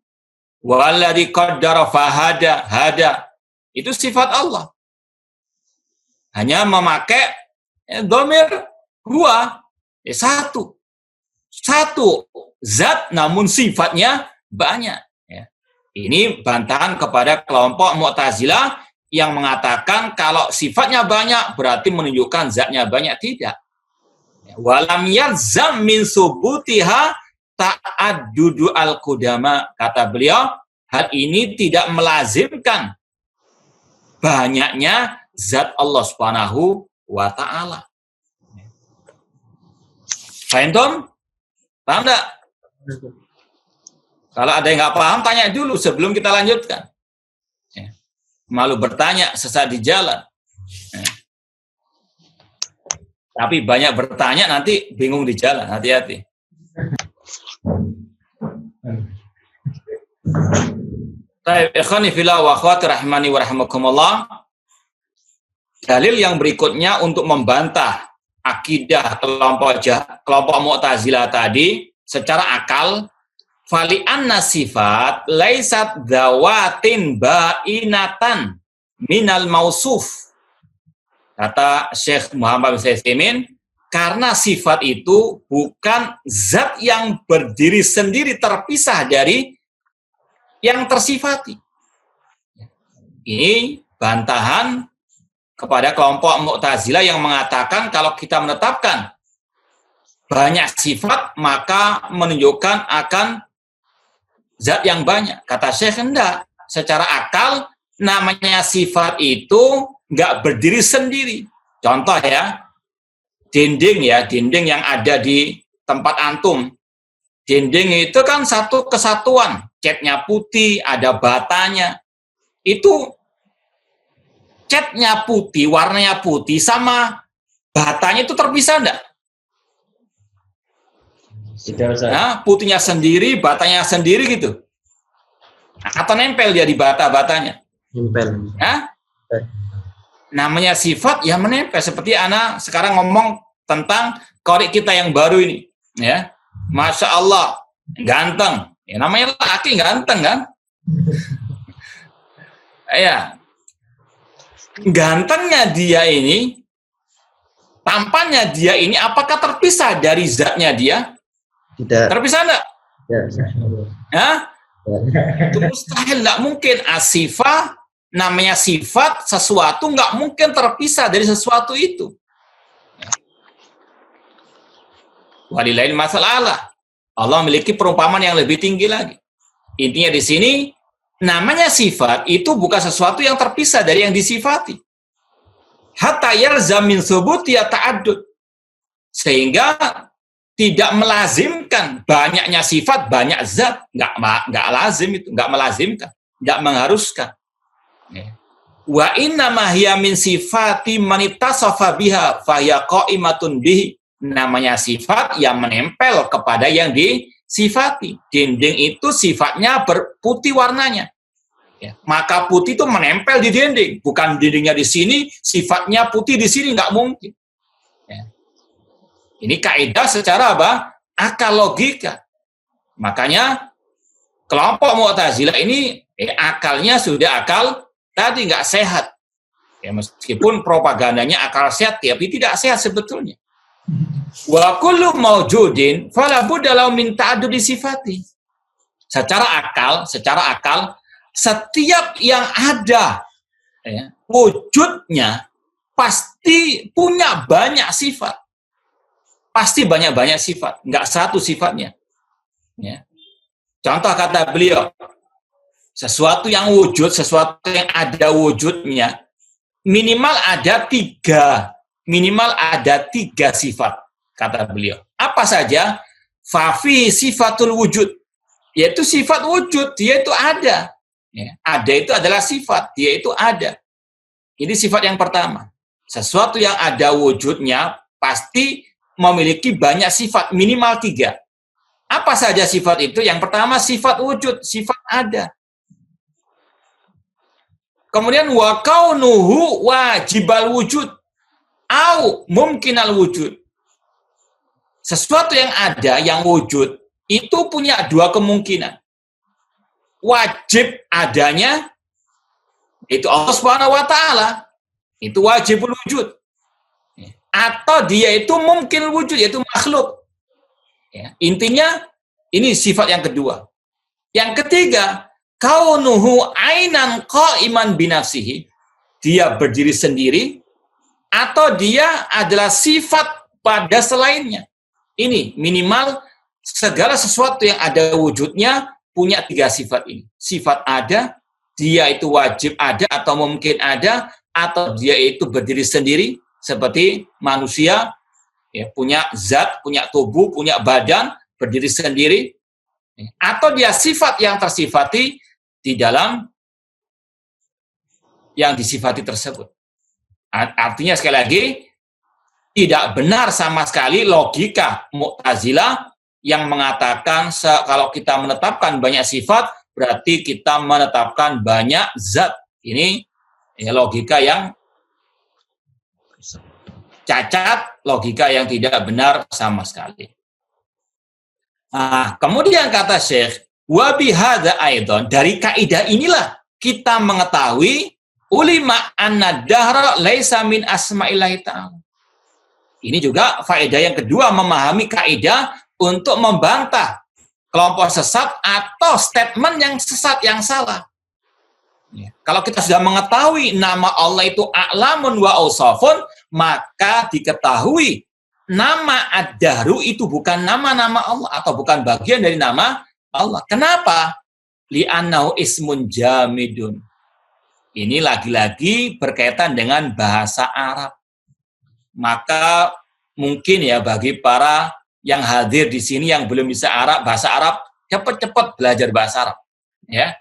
[SPEAKER 2] Walladzi qaddara fahada, hada. Itu sifat Allah. Hanya memakai dhamir huwa, 1 zat namun sifatnya banyak. Ya. Ini bantahan kepada kelompok Mu'tazilah yang mengatakan kalau sifatnya banyak berarti menunjukkan zatnya banyak. Tidak. Walam yalzam min subutiha ta'addudu al-qudama. Kata beliau, hal ini tidak melazimkan banyaknya zat Allah Subhanahu wa ta'ala. Paham, Tom? Paham enggak? Kalau ada yang nggak paham, tanya dulu sebelum kita lanjutkan. Ya. Malu bertanya sesat di jalan. Ya. Tapi banyak bertanya nanti bingung di jalan. Hati-hati. Baik, ikhwani fillah wa akhwati rahimani wa rahimakumullah. Dalil yang berikutnya untuk membantah akidah kelompok Mu'tazilah tadi secara akal, fali anna sifat laisat dawatin ba'inatan minal mausuf. Kata Syekh Muhammad bin Utsaimin, karena sifat itu bukan zat yang berdiri sendiri terpisah dari yang tersifati. Ini bantahan kepada kelompok Mu'tazilah yang mengatakan kalau kita menetapkan banyak sifat maka menunjukkan akan zat yang banyak. Kata Syekh, enggak. Secara akal namanya sifat itu enggak berdiri sendiri. Contoh ya, dinding yang ada di tempat antum. Dinding itu kan satu kesatuan. Catnya putih, ada batanya. Itu catnya putih, warnanya putih, sama batanya itu terpisah enggak?
[SPEAKER 3] Tidak usah.
[SPEAKER 2] Nah, putihnya sendiri, batanya sendiri gitu. Atau nempel dia di bata-batanya.
[SPEAKER 3] Nempel.
[SPEAKER 2] Nah, namanya sifat ya menempel. Seperti ana sekarang ngomong tentang korek kita yang baru ini. Ya, Masya Allah, ganteng. Ya, namanya laki ganteng kan? Ya, gantengnya dia ini, tampannya dia ini, apakah terpisah dari zatnya dia?
[SPEAKER 3] Tidak.
[SPEAKER 2] Terpisah enggak?
[SPEAKER 3] Tidak.
[SPEAKER 2] Hah? Itu mustahil, enggak mungkin. Asifah, namanya sifat, sesuatu enggak mungkin terpisah dari sesuatu itu. Walillahil masalul a'la. Allah memiliki perumpamaan yang lebih tinggi lagi. Intinya di sini, namanya sifat itu bukan sesuatu yang terpisah dari yang disifati. Hatta yalzam min thubuti ta'addud. Sehingga tidak melazimkan banyaknya sifat, banyak zat. Nggak lazim itu, nggak melazimkan, nggak mengharuskan. Ya. Wa inna ma hiya min sifati man ittasafa biha fa hiya qa'imatun bihi. Namanya sifat yang menempel kepada yang disifati. Dinding itu sifatnya berputih warnanya. Ya. Maka putih itu menempel di dinding, bukan dindingnya di sini, sifatnya putih di sini, nggak mungkin. Ya. Ini kaidah secara apa? Akal logika. Makanya kelompok Mu'tazilah ini akalnya sudah akal tadi nggak sehat. Ya, meskipun propagandanya akal sehat, tapi tidak sehat sebetulnya. Wa kullu maujudin fala budda lahu min ta'addudi sifati. Secara akal, setiap yang ada ya, wujudnya pasti punya banyak sifat. Pasti banyak-banyak sifat, nggak satu sifatnya. Ya. Contoh kata beliau, sesuatu yang wujud, sesuatu yang ada wujudnya, minimal ada tiga sifat, kata beliau. Apa saja? Fafi sifatul wujud, yaitu sifat wujud, dia itu ada. Ya. Ada itu adalah sifat, dia itu ada. Ini sifat yang pertama. Sesuatu yang ada wujudnya pasti memiliki banyak sifat, minimal 3. Apa saja sifat itu? Yang pertama sifat wujud, sifat ada. Kemudian wa kaunuhu wajibal wujud au mumkinal wujud. Sesuatu yang ada, yang wujud, itu punya 2 kemungkinan. Wajib adanya, itu Allah Subhanahu wa Ta'ala, itu wajibul wujud. Atau dia itu mungkin wujud, yaitu makhluk. Ya, intinya, ini sifat yang kedua. Yang ketiga, kaunuhu ainan qa'iman binafsihi, dia berdiri sendiri, atau dia adalah sifat pada selainnya. Ini minimal segala sesuatu yang ada wujudnya punya 3 sifat ini. Sifat ada, dia itu wajib ada atau mungkin ada, atau dia itu berdiri sendiri seperti manusia, ya, punya zat, punya tubuh, punya badan, berdiri sendiri, atau dia sifat yang tersifati di dalam yang disifati tersebut. Artinya sekali lagi, tidak benar sama sekali logika Mu'tazilah yang mengatakan kalau kita menetapkan banyak sifat, berarti kita menetapkan banyak zat. Ini ya, logika yang cacat, logika yang tidak benar sama sekali. Nah, kemudian kata Syekh, wa bihadza aidan, dari kaidah inilah kita mengetahui ulima anna dahra laisa min asma'illahi ta'ala. Ini juga faedah yang kedua, memahami kaidah untuk membantah kelompok sesat atau statement yang sesat, yang salah. Ya. Kalau kita sudah mengetahui nama Allah itu a'lamun wa ausafun, maka diketahui nama ad-dahru itu bukan nama-nama Allah atau bukan bagian dari nama Allah. Kenapa? Li'annahu ismun jamidun. Ini lagi-lagi berkaitan dengan bahasa Arab. Maka mungkin ya bagi para yang hadir di sini yang belum bisa bahasa Arab, cepat-cepat belajar bahasa Arab. Ya.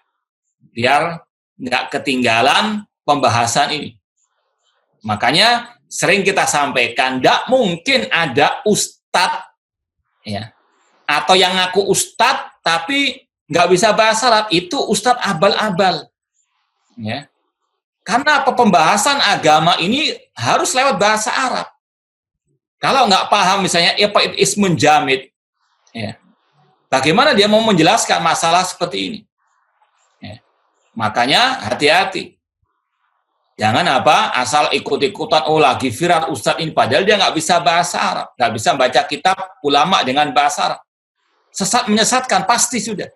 [SPEAKER 2] Biar nggak ketinggalan pembahasan ini. Makanya sering kita sampaikan, tidak mungkin ada ustadz, ya, atau yang ngaku ustadz tapi nggak bisa bahasa Arab, itu ustadz abal-abal. Ya. Karena pembahasan agama ini harus lewat bahasa Arab. Kalau nggak paham misalnya ismun jamid, ya, bagaimana dia mau menjelaskan masalah seperti ini? Ya. Makanya hati-hati. Jangan asal ikut-ikutan, lagi viral ustadz ini, padahal dia nggak bisa bahasa Arab, nggak bisa baca kitab ulama dengan bahasa Arab. Sesat menyesatkan, pasti sudah.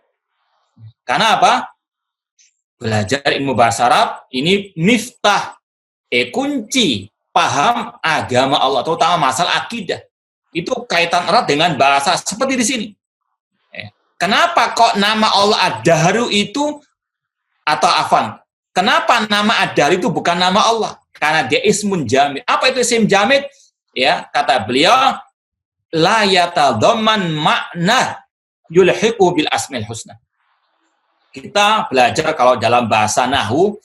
[SPEAKER 2] Karena apa? Belajar ilmu bahasa Arab, ini miftah, kunci paham agama Allah, terutama masalah akidah. Itu kaitan erat dengan bahasa, seperti di sini. Kenapa kok nama Allah ad-dahru itu, atau afan, kenapa nama ad-dahru itu bukan nama Allah? Karena dia ismun jamid. Apa itu isim jamid? Ya, kata beliau, la yatadhamman makna yulhiqu bil asmil husna. Kita belajar kalau dalam bahasa nahwu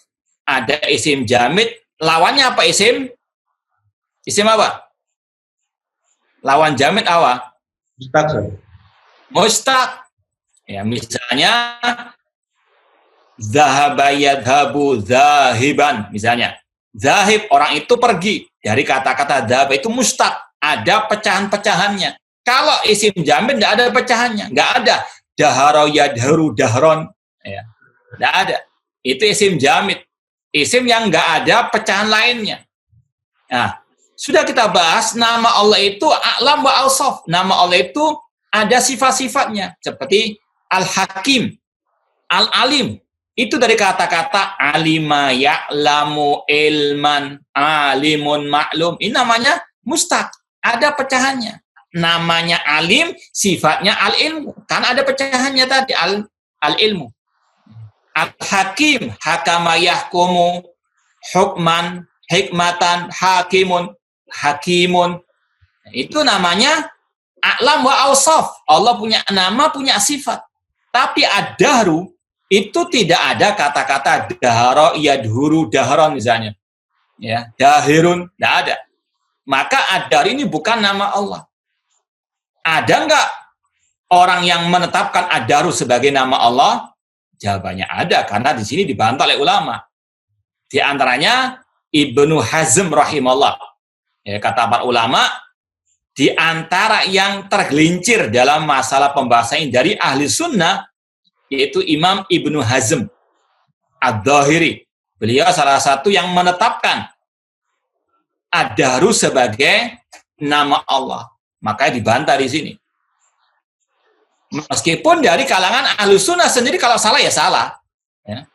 [SPEAKER 2] ada isim jamid, lawannya apa isim? Isim apa? Lawan jamid apa?
[SPEAKER 3] Mustaq.
[SPEAKER 2] Mustaq. Ya, misalnya zahaba yadhabu zahiban, misalnya. Zahib, orang itu pergi. Dari kata-kata zahaba itu mustaq, ada pecahan-pecahannya. Kalau isim jamid tidak ada pecahannya, nggak ada. Dahara yadharu dahron, ya, nggak ada. Itu isim jamid, isim yang nggak ada pecahan lainnya. Nah, sudah kita bahas nama Allah itu a'lam wa awsaf. Nama Allah itu ada sifat-sifatnya seperti Al-Hakim, Al-Alim. Itu dari kata-kata alima ya'lamu ilman alimun ma'lum. Ini namanya mustaq, ada pecahannya. Namanya alim, sifatnya al-ilmu. Karena ada pecahannya tadi, al-ilmu. Al-Hakim, hakama yahkumu, hukman, hikmatan, hakimun, hakimun. Itu namanya a'lam wa awsaf. Allah punya nama, punya sifat. Tapi ad-dahru, itu tidak ada kata-kata dahara, yadhuru, dahron misalnya. Ya, dahirun, tidak ada. Maka ad-dahr ini bukan nama Allah. Ada enggak orang yang menetapkan ad-dahru sebagai nama Allah? Jawabannya ada, karena di sini dibantah oleh ulama. Di antaranya Ibnu Hazm rahimahullah. Ya, kata para ulama, di antara yang tergelincir dalam masalah pembahasan dari ahli sunnah, yaitu Imam Ibnu Hazm Ad-Dhahiri. Beliau salah satu yang menetapkan ad-dahru sebagai nama Allah. Makanya dibantah di sini. Meskipun dari kalangan ahli sunnah sendiri kalau salah ya salah. Ya.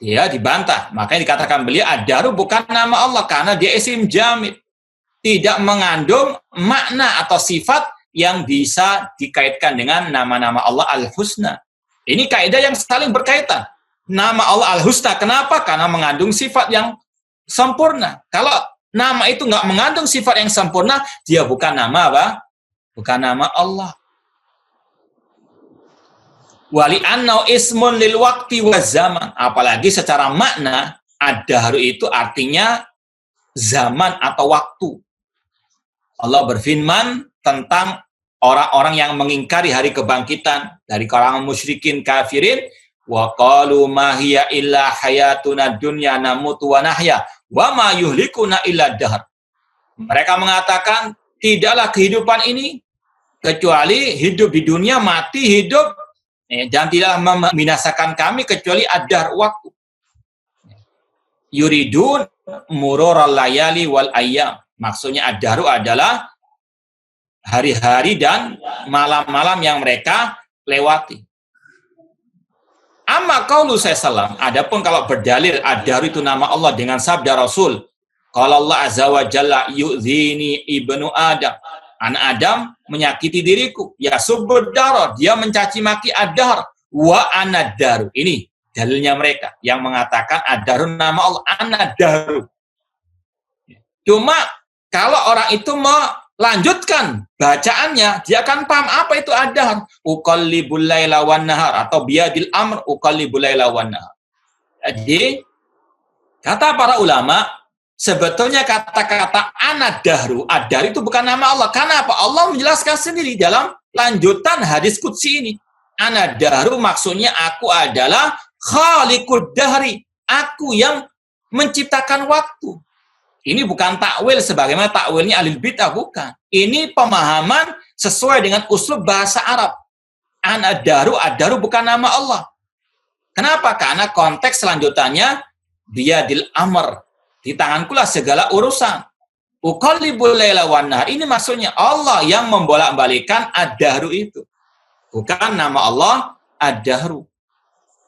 [SPEAKER 2] Dia dibantah. Makanya dikatakan beliau ad-dahru bukan nama Allah karena dia isim jamid. Tidak mengandung makna atau sifat yang bisa dikaitkan dengan nama-nama Allah Al-Husna. Ini kaidah yang saling berkaitan. Nama Allah Al-Husna, kenapa? Karena mengandung sifat yang sempurna. Kalau nama itu nggak mengandung sifat yang sempurna, dia bukan nama apa? Bukan nama Allah. Wali annau ismun lil waqti wa zaman. Apalagi secara makna, ad-dahru itu artinya zaman atau waktu. Allah berfirman tentang orang-orang yang mengingkari hari kebangkitan dari kalangan musyrikin kafirin, wa qalu ma hiya illa hayatuna dunya namutu wa nahya wa ma yuhlikuna illa dahr. Mereka mengatakan tidaklah kehidupan ini kecuali hidup di dunia, mati, hidup, dan tidaklah membinasakan kami kecuali ad-dahr, waktu. Yuridun murural layali wal ayyam. Maksudnya ad-dahru adalah hari-hari dan malam-malam yang mereka lewati. Amma qaulu sallallahu, adapun kalau berdalil ad-dahru itu nama Allah dengan sabda Rasul, qala Allah azza wa jalla yu'zini ibnu Adam, anak Adam menyakiti diriku, ya subbud dahra, dia mencaci maki ad-dahr, wa anad-dahru. Ini dalilnya mereka yang mengatakan ad-dahru nama Allah, anad-dahru. Cuma kalau orang itu melanjutkan bacaannya, dia akan paham apa itu ad-dahr. Uqallibul laila wan nahar, atau biadil amr uqallibul laila wan nahar. Jadi, kata para ulama, sebetulnya kata-kata anad-dahru, ad-dahr itu bukan nama Allah. Karena apa? Allah menjelaskan sendiri dalam lanjutan hadis qudsi ini. Anad-dahru maksudnya aku adalah khaliqud dahri. Aku yang menciptakan waktu. Ini bukan takwil sebagaimana takwilnya ahli bid'ah, bukan. Ini pemahaman sesuai dengan uslub bahasa Arab. Ad-dahru, ad-dahru bukan nama Allah. Kenapa? Karena konteks selanjutannya biyadil amr. Di tangankulah segala urusan. Uqallibul laila wan nahar. Ini maksudnya Allah yang membolak-balikan ad-dahru itu. Bukan nama Allah ad-dahru.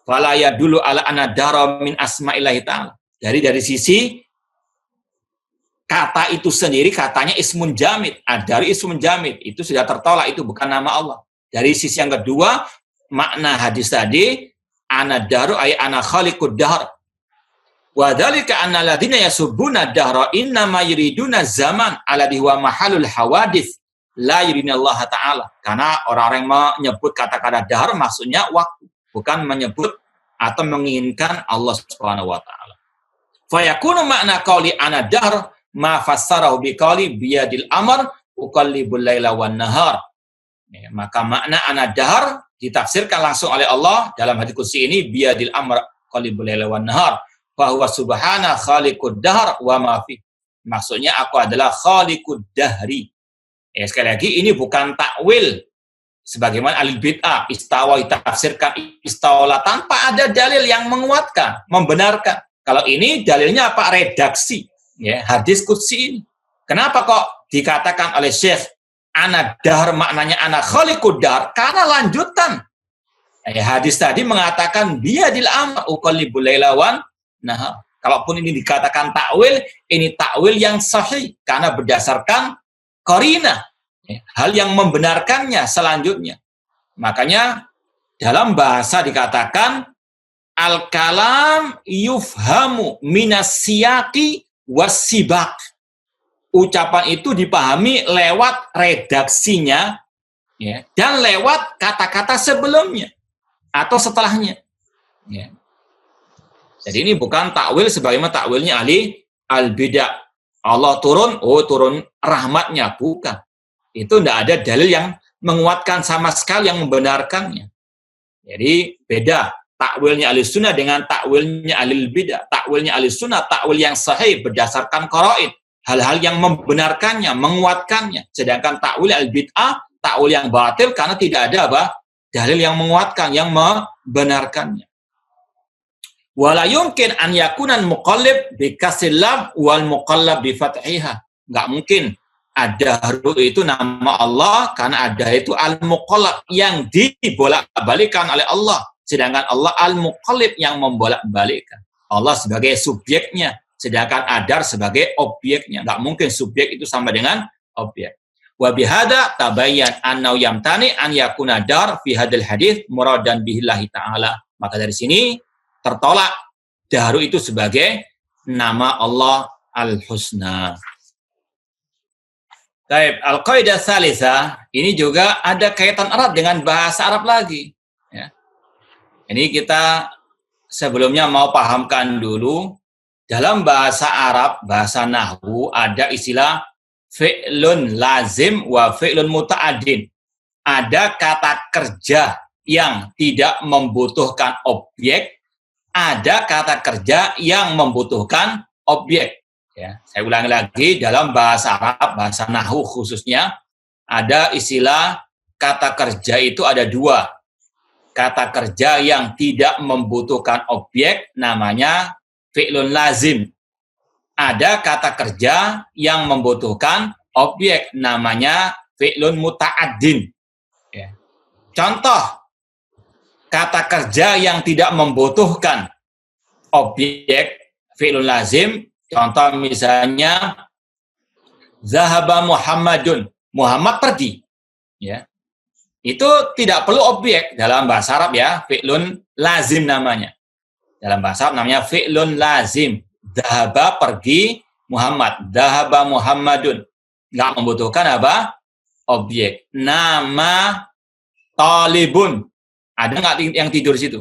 [SPEAKER 2] Fala yadullu ala anad-dahra min asma'illahi ta'ala. Dari sisi kata itu sendiri katanya ismun jamid. Ad-dahru ismun jamid. Itu sudah tertolak, itu bukan nama Allah. Dari sisi yang kedua, makna hadis tadi, anad-dahru ay ana khaliqud dahr. Wa dzalika anna alladziina yasubbuna ad-dahra inna ma yuriduna zaman alladhi huwa mahalul hawadits la yuridinallaha ta'ala. Karena orang-orang yang menyebut kata-kata dahar maksudnya waktu, bukan menyebut atau menginginkan Allah Subhanahu wa taala. Fa yakunu makna qauli ana dahr ma fassarahu bi qauli biyadil amr uqallibul laila wan nahar. Ya, maka makna ana dahr ditafsirkan langsung oleh Allah dalam hadis qudsi ini biyadil amr uqallibul laila wan nahar. Fa huwa subhana khaliqud dahr wa ma fi. Maksudnya aku adalah khaliqud dahri. Ya, sekali lagi ini bukan takwil sebagaimana ahli bid'ah istawa ditafsirkan istawala tanpa ada dalil yang menguatkan, membenarkan. Kalau ini dalilnya apa? Redaksi ya, hadis qudsi ini. Kenapa kok dikatakan oleh Syekh ana dahr maknanya ana khaliqud dahr? Karena lanjutan. Ya, hadis tadi mengatakan biyadil amr uqallibul laila wan nahar. Kalaupun ini dikatakan takwil, ini takwil yang sahih karena berdasarkan qarinah. Hal yang membenarkannya selanjutnya. Makanya dalam bahasa dikatakan al-kalam yufhamu minas siyaqi wassibaq. Ucapan itu dipahami lewat redaksinya ya, dan lewat kata-kata sebelumnya atau setelahnya. Ya. Jadi ini bukan takwil sebagaimana takwilnya ahli al-bid'ah. Allah turun, turun rahmatnya, bukan. Itu tidak ada dalil yang menguatkan sama sekali yang membenarkannya. Jadi beda takwilnya ahli sunnah dengan takwilnya ahli bidah. Takwilnya ahli sunnah, takwil yang sahih berdasarkan qaraid, hal-hal yang membenarkannya, menguatkannya. Sedangkan takwil ahli bid'ah, takwil yang batil karena tidak ada apa? Dalil yang menguatkan, yang membenarkannya. Wala yumkin an yakunan muqallib bi kasril lam wal muqallab bi fathiha. Enggak mungkin ad-dahru itu nama Allah karena ada itu al-muqallab yang dibolak-balikan oleh Allah, sedangkan Allah al-muqallib yang membolak-balikkan. Allah sebagai subjeknya, sedangkan adar sebagai objeknya. Enggak mungkin subjek itu sama dengan objek. Wa bihada tabayyan annau yamtani an yakuna dar fi hadal hadis muradan billahi ta'ala. Maka dari sini tertolak dahru itu sebagai nama Allah al-husna. Baik, al-qaidah tsalitsah ini juga ada kaitan erat dengan bahasa Arab lagi. Ya. Ini kita sebelumnya mau pahamkan dulu dalam bahasa Arab, bahasa nahwu ada istilah fi'lun lazim wa fi'lun muta'addin. Ada kata kerja yang tidak membutuhkan objek, ada kata kerja yang membutuhkan objek. Ya, saya ulangi lagi dalam bahasa Arab, bahasa nahwu khususnya ada istilah kata kerja itu ada dua. Kata kerja yang tidak membutuhkan objek namanya fi'lun lazim. Ada kata kerja yang membutuhkan objek namanya fi'lun muta'addin. Ya. Contoh kata kerja yang tidak membutuhkan objek fi'lun lazim. Contoh misalnya zahaba Muhammadun, Muhammad pergi. Ya. Itu tidak perlu objek dalam bahasa Arab ya, fi'lun lazim namanya. Dalam bahasa Arab namanya fi'lun lazim. Zahaba pergi Muhammad, zahaba Muhammadun. Enggak membutuhkan apa? Objek. Nama talibun. Ada enggak yang tidur di situ?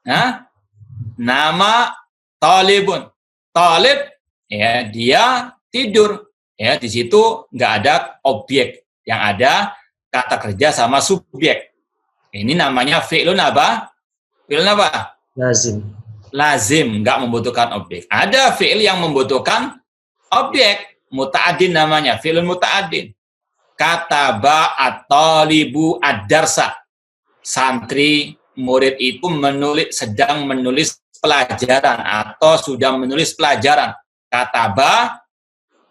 [SPEAKER 2] Hah? Nama talibun. Talib ya, dia tidur. Ya, di situ nggak ada objek. Yang ada kata kerja sama subjek. Ini namanya fi'lun apa? Fi'lun apa?
[SPEAKER 3] Lazim.
[SPEAKER 2] Lazim, nggak membutuhkan objek. Ada fi'il yang membutuhkan objek. Muta'addin namanya, fi'lun muta'addin. Kataba at-talibu ad-darsa. Santri, murid itu sedang menulis pelajaran atau sudah menulis pelajaran. Kataba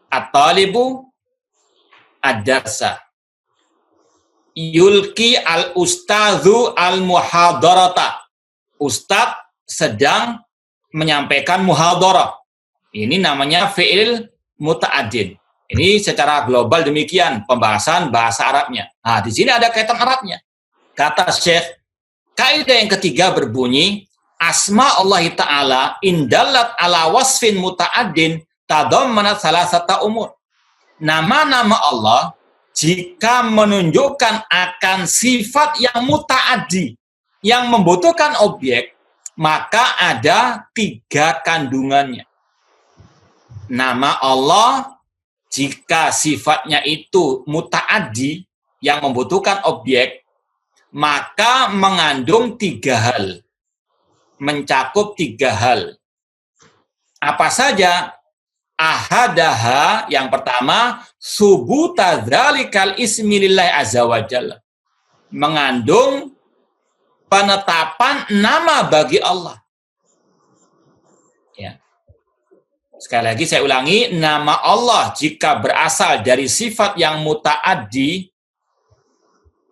[SPEAKER 2] at-talibu ad-darsa. Yulki al-ustadzu al-muhadarata. Ustadz sedang menyampaikan muhadarah. Ini namanya fi'il muta'addin. Ini secara global demikian pembahasan bahasa Arabnya. Nah, di sini ada kaitan Arabnya. Kata Syekh, kaidah yang ketiga berbunyi asma Allah Ta'ala indallat ala wasfin muta'addin tadammanat salasata umur. Nama-nama Allah jika menunjukkan akan sifat yang muta'addi, yang membutuhkan objek, maka ada 3 kandungannya. Nama Allah, jika sifatnya itu muta'addi, yang membutuhkan objek, maka mengandung 3 hal. Mencakup 3 hal. Apa saja? Ahadaha, yang pertama, subuta dzalikal ismi lillahi azza wa jalla. Mengandung penetapan nama bagi Allah. Ya. Sekali lagi saya ulangi, nama Allah jika berasal dari sifat yang muta'addi,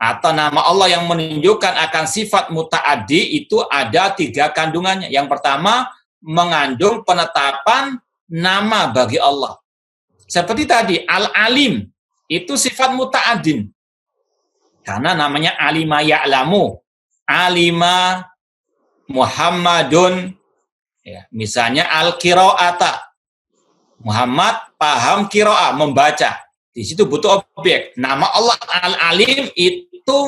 [SPEAKER 2] atau nama Allah yang menunjukkan akan sifat muta'addi, itu ada 3 kandungannya. Yang pertama, mengandung penetapan nama bagi Allah. Seperti tadi, Al-Alim, itu sifat muta'addin. Karena namanya Alima Ya'lamu. Alima Muhammadun, ya, misalnya Al-Qira'ata. Muhammad paham qira'ah, membaca. Di situ butuh objek. Nama Allah Al-Alim itu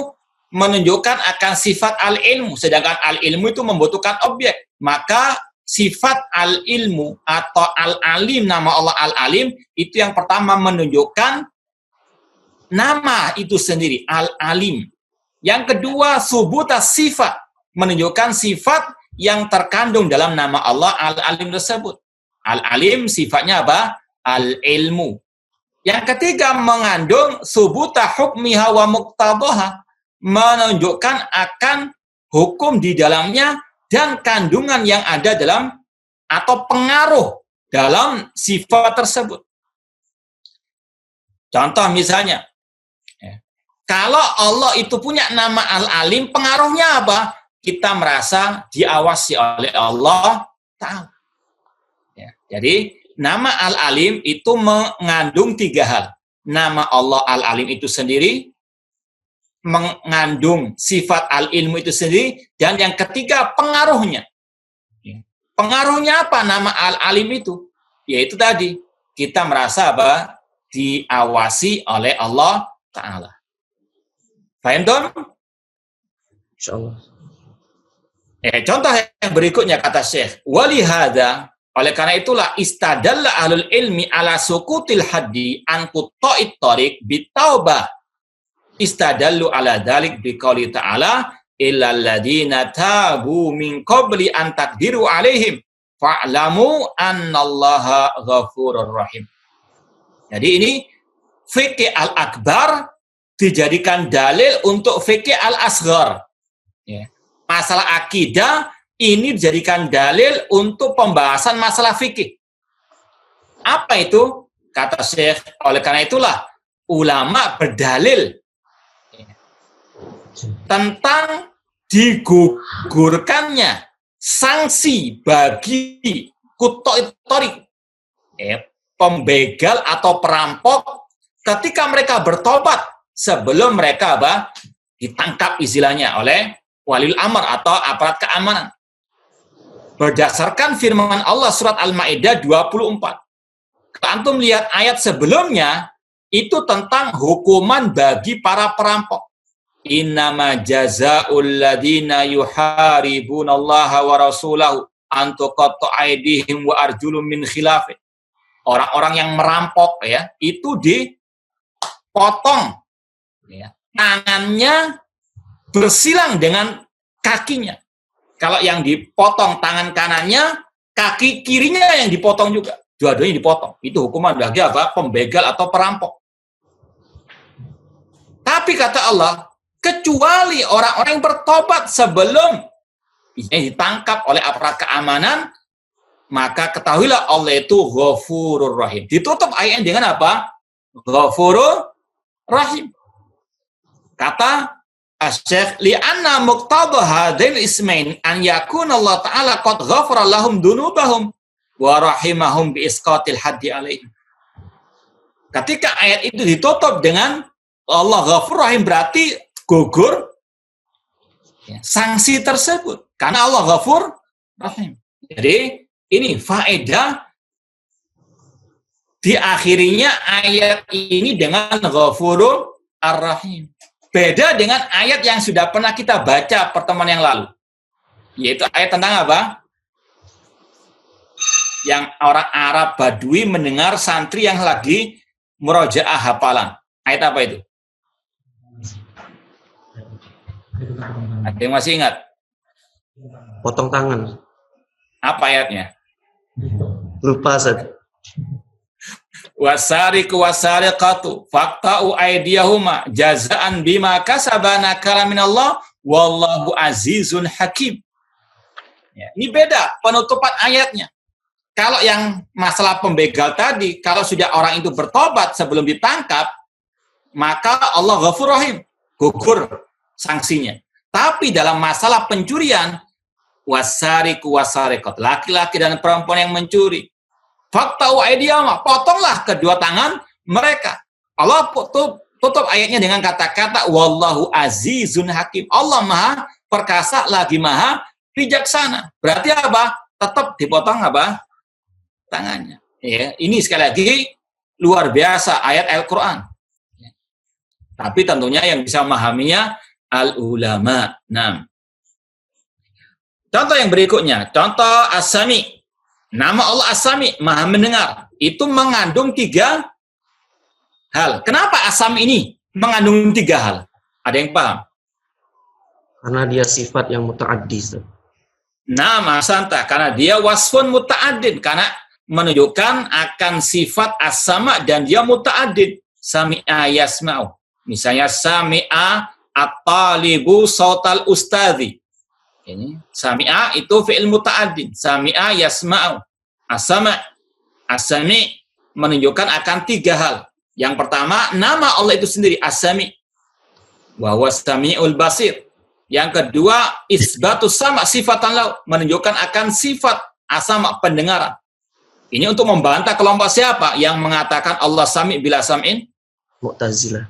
[SPEAKER 2] menunjukkan akan sifat al-ilmu. Sedangkan al-ilmu itu membutuhkan objek. Maka sifat al-ilmu atau al-alim, nama Allah al-alim, itu yang pertama menunjukkan nama itu sendiri, al-alim. Yang kedua, subutas sifat, menunjukkan sifat yang terkandung dalam nama Allah al-alim tersebut. Al-alim sifatnya apa? Al-ilmu. Yang ketiga, mengandung subuta hukmiha wa muqtadaha, menunjukkan akan hukum di dalamnya dan kandungan yang ada dalam atau pengaruh dalam sifat tersebut. Contoh misalnya, kalau Allah itu punya nama Al-Alim, pengaruhnya apa? Kita merasa diawasi oleh Allah Ta'ala. Ya, jadi, nama Al-Alim itu mengandung 3 hal. Nama Allah Al-Alim itu sendiri, mengandung sifat al-ilmu itu sendiri, dan yang ketiga pengaruhnya. Pengaruhnya apa nama al-alim itu? Yaitu tadi, kita merasa apa? Diawasi oleh Allah Ta'ala. Paham, Don?
[SPEAKER 3] Insyaallah.
[SPEAKER 2] Contoh yang berikutnya kata Syekh, walihada, oleh karena itulah istadalla ahlul ilmi ala sukutil haddi an qutta'it tariq bitaubah. Istadallu ala dzalik biqouli ta'ala illal ladzina tabu min qabli an taqdiru alaihim fa'lamu annallaha ghafurur rahim. Jadi ini fikih al-akbar dijadikan dalil untuk fikih al-asghar. Ya. Masalah akidah ini dijadikan dalil untuk pembahasan masalah fikih. Apa itu? Kata Syekh, oleh karena itulah ulama berdalil tentang digugurkannya sanksi bagi quta'it thariq, pembegal atau perampok ketika mereka bertobat sebelum mereka ditangkap istilahnya oleh walil amr atau aparat keamanan. Berdasarkan firman Allah surat Al-Maidah 24. Antum lihat ayat sebelumnya itu tentang hukuman bagi para perampok. Innama jazaa'ul ladina yuharibunallaha wa rasulahu an tuqatta aydihim wa arjulum min khilaf. Orang-orang yang merampok ya, itu dipotong ya, tangannya bersilang dengan kakinya. Kalau yang dipotong tangan kanannya, kaki kirinya yang dipotong juga. Dua-duanya dipotong. Itu hukuman bagi apa? Pembegal atau perampok. Tapi kata Allah, kecuali orang-orang yang bertobat sebelum ditangkap oleh aparat keamanan, maka ketahuilah Allah itu Ghafurur Rahim. Ditutup ayat dengan apa? Ghafurur Rahim. Kata Asy-Syaikh, li'anna muqtada hadail ismain an yakuna Allah Ta'ala qad ghafara lahum dunubahum wa rahimahum bi isqatil haddi alaihim. Ketika ayat itu ditutup dengan Allah Ghafur Rahim, berarti gugur sanksi tersebut. Karena Allah Ghafur Rahim. Jadi, ini faedah diakhirinya ayat ini dengan Ghafurur Ar-Rahim. Beda dengan ayat yang sudah pernah kita baca pertemuan yang lalu. Yaitu ayat tentang apa? Yang orang Arab Badui mendengar santri yang lagi murojaah hafalan. Ayat apa itu? Ada yang masih ingat?
[SPEAKER 3] Potong tangan.
[SPEAKER 2] Apa ayatnya?
[SPEAKER 3] Lupa, Ustaz.
[SPEAKER 2] Wasariqu wasariqatu faqta'u aydiyahuma jazaan bima kasabana nakala minallah wallahu azizun hakim. Ya, ini beda penutupan ayatnya. Kalau yang masalah pembegal tadi, kalau sudah orang itu bertobat sebelum ditangkap, maka Allah Ghafur Rahim, gugur sanksinya. Tapi dalam masalah pencurian, wasariqu wasariqat, laki-laki dan perempuan yang mencuri, faqta'u aydiyahuma, potonglah kedua tangan mereka. Allah tutup ayatnya dengan kata-kata wallahu azizun hakim. Allah Maha perkasa lagi Maha bijaksana. Berarti apa? Tetap dipotong apa? Tangannya. Ya, ini sekali lagi luar biasa ayat Al-Qur'an. Ya. Tapi tentunya yang bisa memahaminya al-ulama. Nah. Contoh yang berikutnya, contoh As-Sami. Nama Allah As-Sami, Maha mendengar. Itu mengandung 3 hal. Kenapa As-Sami ini mengandung 3 hal? Ada yang paham?
[SPEAKER 3] Karena dia sifat yang muta'addi, Ustaz.
[SPEAKER 2] Nama Santa, karena dia wasfun muta'addin, karena menunjukkan akan sifat as-sama dan dia muta'addin. Sami'a yasma'u. Misalnya sami'a at-talibu sautal ustadzi. Ini sami'a itu fi'il muta'addin. Sami'a yasma'u. As-sama, as-sami menunjukkan akan 3 hal. Yang pertama, nama Allah itu sendiri as-sami. Wa huwas sami'ul basir. Yang kedua, isbatus sama sifatan lau, menunjukkan akan sifat as-sama, pendengaran. Ini untuk membantah kelompok siapa yang mengatakan Allah sami bila sam'in?
[SPEAKER 3] Mu'tazilah.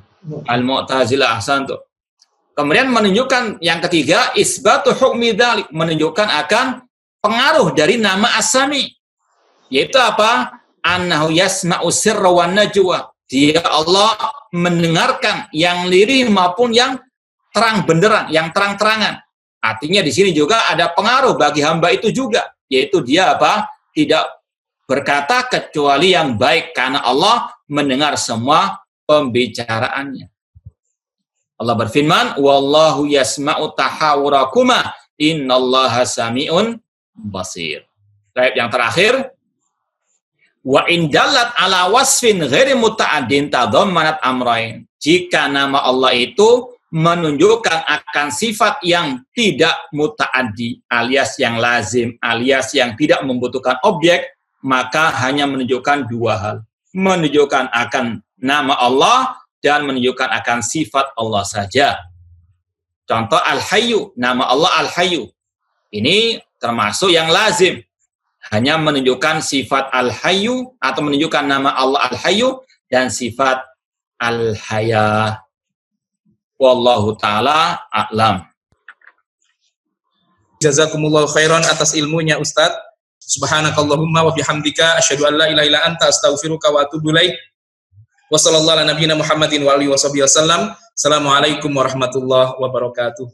[SPEAKER 2] Al-Mu'tazilah, ahsantu. Kemudian menunjukkan yang ketiga, isbatu hukmi dzalik, menunjukkan akan pengaruh dari nama as-sami. Yaitu apa? Annahu yasma'u sirra wan najwa. Dia Allah mendengarkan yang lirih maupun yang terang benderang, yang terang-terangan. Artinya di sini juga ada pengaruh bagi hamba itu juga, yaitu dia apa? Tidak berkata kecuali yang baik karena Allah mendengar semua pembicaraannya. Allah berfirman, wallahu yasma'u tahawurakuma innallaha sami'un basir. Ayat yang terakhir, wa in dallat ala wasfin ghairi muta'addin tadammanat amrayn. Jika nama Allah itu menunjukkan akan sifat yang tidak muta'addi, alias yang lazim, alias yang tidak membutuhkan objek, maka hanya menunjukkan 2 hal. Menunjukkan akan nama Allah dan menunjukkan akan sifat Allah saja. Contoh Al-Hayyu, nama Allah Al-Hayyu. Ini termasuk yang lazim. Hanya menunjukkan sifat Al-Hayyu atau menunjukkan nama Allah Al-Hayyu dan sifat Al-Haya. Wallahu ta'ala a'lam.
[SPEAKER 4] Jazakumullahu khairan atas ilmunya Ustaz. Subhanakallahumma wa bihamdika asyhadu an la ilaha illa anta astaghfiruka wa atubu ilaik. Wa sallallahu ala nabiyyina Muhammadin wa alihi wasallam. Assalamualaikum warahmatullahi wabarakatuh.